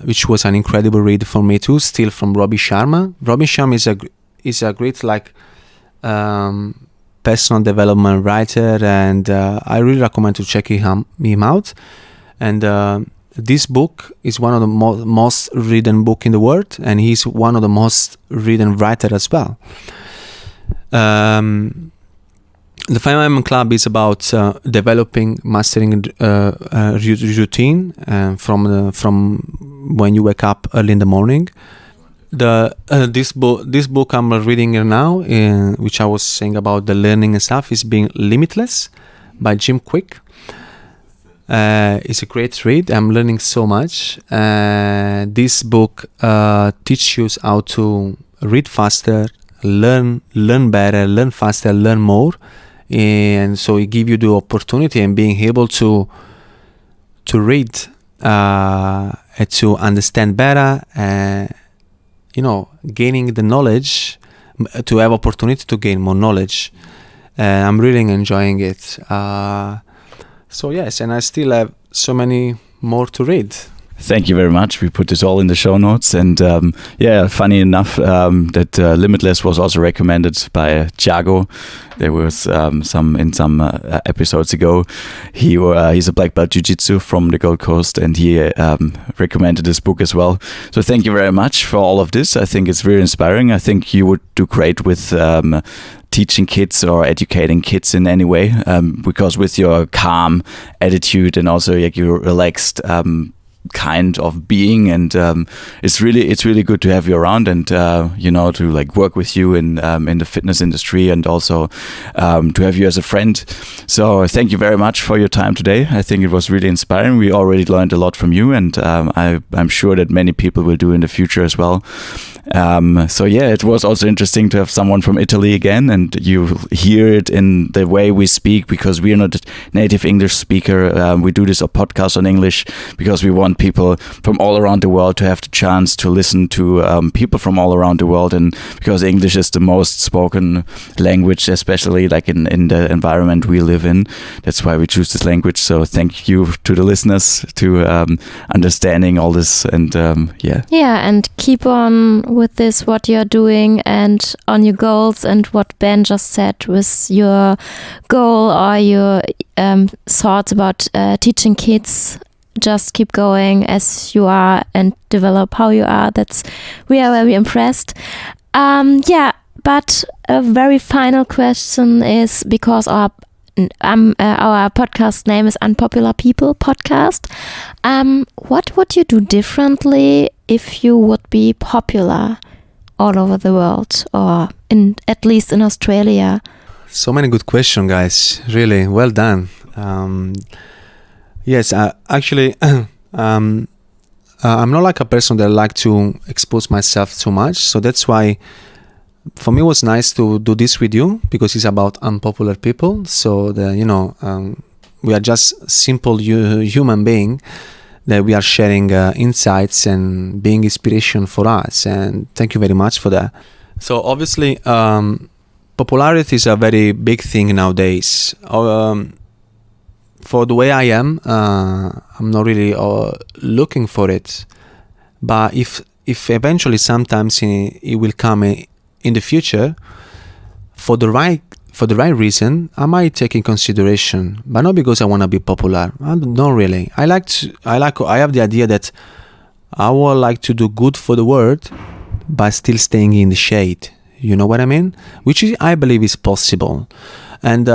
which was an incredible read for me too, still from Robbie Sharma. Robbie Sharma is a great personal development writer, and I really recommend to check him out. And this book is one of the most reading book in the world, and he's one of the most reading writer as well. The 5am Club is about developing, mastering routine from when you wake up early in the morning. This book I'm reading now, which I was saying about the learning and stuff, is being Limitless by Jim Quick. It's a great read. I'm learning so much. This book teaches you how to read faster, learn better, learn faster, learn more, and so it gives you the opportunity and being able to read and to understand better. Gaining the knowledge, to have opportunity to gain more knowledge. I'm really enjoying it. So yes, and I still have so many more to read. Thank you very much. We put this all in the show notes. And funny enough, that Limitless was also recommended by Thiago. There was some episodes ago. He's a black belt jiu-jitsu from the Gold Coast, and he recommended this book as well. So thank you very much for all of this. I think it's very inspiring. I think you would do great with teaching kids or educating kids in any way, because with your calm attitude and also your relaxed kind of being, and it's really good to have you around, and to work with you in the fitness industry, and also to have you as a friend. So thank you very much for your time today. I think it was really inspiring. We already learned a lot from you, and I'm sure that many people will do in the future as well. It was also interesting to have someone from Italy again, and you hear it in the way we speak, because we are not a native English speaker. We do this podcast on English because we want people from all around the world to have the chance to listen to people from all around the world, and because English is the most spoken language, especially in the environment we live in. That's why we choose this language. So thank you to the listeners to understanding all this, and and keep on with this, what you're doing, and on your goals, and what Ben just said with your goal or your thoughts about teaching kids. Just keep going as you are and develop how you are. We are very impressed. But a very final question is, because our podcast name is Unpopular People Podcast. What would you do differently if you would be popular all over the world, or at least in Australia? So many good questions, guys. Really well done. Yes, actually, I'm not like a person that like to expose myself too much. So that's why, for me, it was nice to do this with you, because it's about unpopular people. So we are just simple human being that we are sharing insights and being inspiration for us. And thank you very much for that. So obviously, popularity is a very big thing nowadays. For the way I am, I'm not really looking for it. But if eventually sometimes it will come in the future, for the right reason, I might take in consideration. But not because I want to be popular. Not really. I have the idea that I would like to do good for the world, but still staying in the shade. You know what I mean? Which I believe is possible. And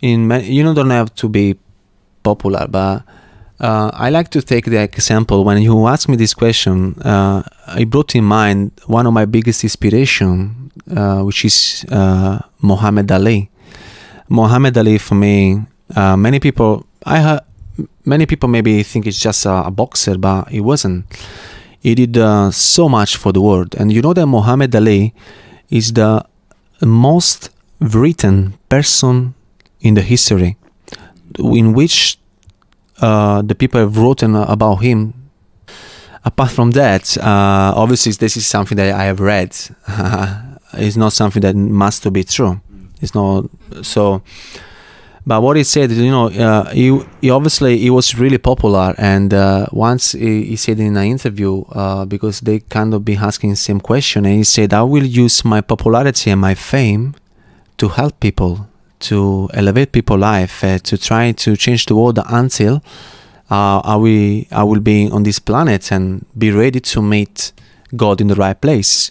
you don't have to be popular, but I like to take the example when you asked me this question. I brought in mind one of my biggest inspiration, which is Muhammad Ali. Muhammad Ali, for me, many people maybe think it's just a boxer, but it wasn't. He did so much for the world, and you know that Muhammad Ali is the most written person in the history, in which the people have written about him. Apart from that, obviously this is something that I have read. It's not something that must be true. It's not so. But what he said, he obviously he was really popular, and once he said in an interview, because they kind of been asking the same question, and he said, "I will use my popularity and my fame to help people, to elevate people's life, to try to change the world until I will be on this planet and be ready to meet God in the right place."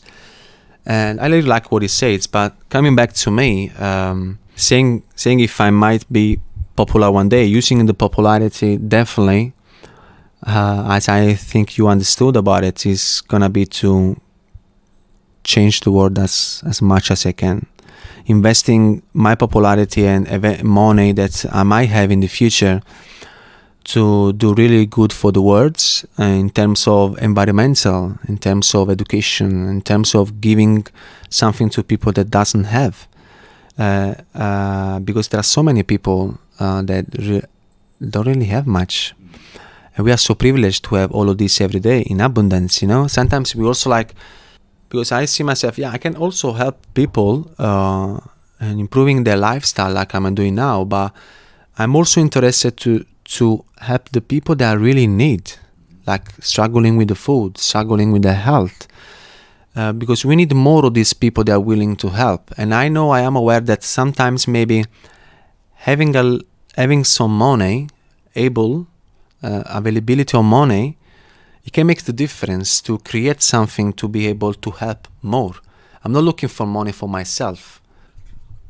And I really like what he says. But coming back to me, saying if I might be popular one day, using the popularity definitely, as I think you understood about it, is gonna be to change the world as much as I can. Investing my popularity and money that I might have in the future to do really good for the world in terms of environmental, in terms of education, in terms of giving something to people that doesn't have. Because there are so many people that don't really have much. And we are so privileged to have all of this every day in abundance, Sometimes we also because I see myself, I can also help people and improving their lifestyle like I'm doing now, but I'm also interested to help the people that really need, like struggling with the food, struggling with their health, because we need more of these people that are willing to help. And I am aware that sometimes maybe having some money, availability of money, it can make the difference to create something to be able to help more. I'm not looking for money for myself.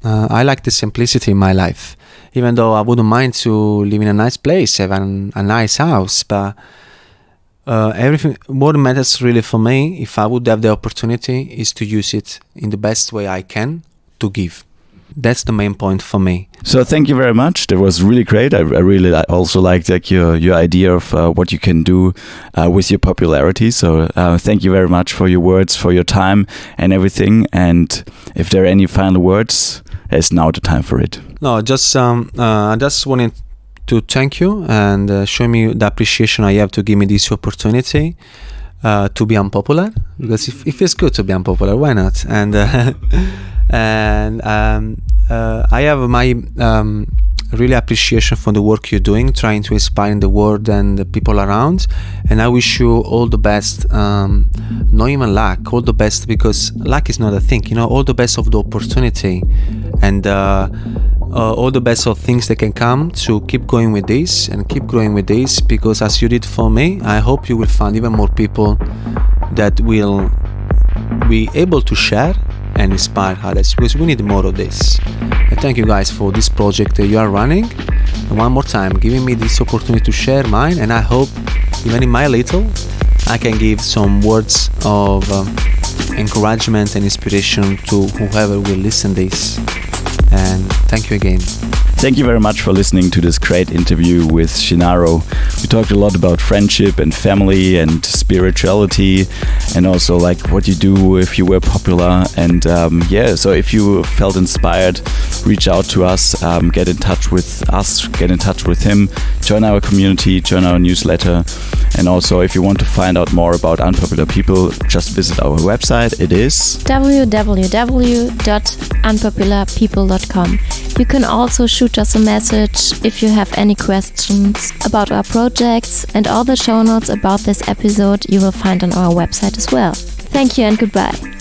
I like the simplicity in my life, even though I wouldn't mind to live in a nice place, have a nice house, but everything, what matters really for me, if I would have the opportunity, is to use it in the best way I can to give. That's the main point for me. So thank you very much. That was really great. I really also liked your idea of what you can do with your popularity. So thank you very much for your words, for your time and everything. And if there are any final words, it's now the time for it. No, just I just wanted to thank you and show me the appreciation I have to give me this opportunity to be unpopular, because if it's good to be unpopular, why not? And I have my really appreciation for the work you're doing, trying to inspire the world and the people around. And I wish you all the best, not even luck, all the best, because luck is not a thing, all the best of the opportunity and all the best of things that can come to keep going with this and keep growing with this, because as you did for me, I hope you will find even more people that will be able to share and inspire others, because we need more of this. And thank you guys for this project that you are running, and one more time giving me this opportunity to share mine. And I hope even in my little I can give some words of encouragement and inspiration to whoever will listen this. And thank you again. Thank you very much for listening to this great interview with Gennaro. We talked a lot about friendship and family and spirituality, and also like what you do if you were popular. And so if you felt inspired, reach out to us, get in touch with us, get in touch with him, join our community, join our newsletter. And also if you want to find out more about unpopular people, just visit our website. It is www.unpopularpeople.com. You can also shoot us a message if you have any questions about our projects, and all the show notes about this episode you will find on our website as well. Thank you and goodbye.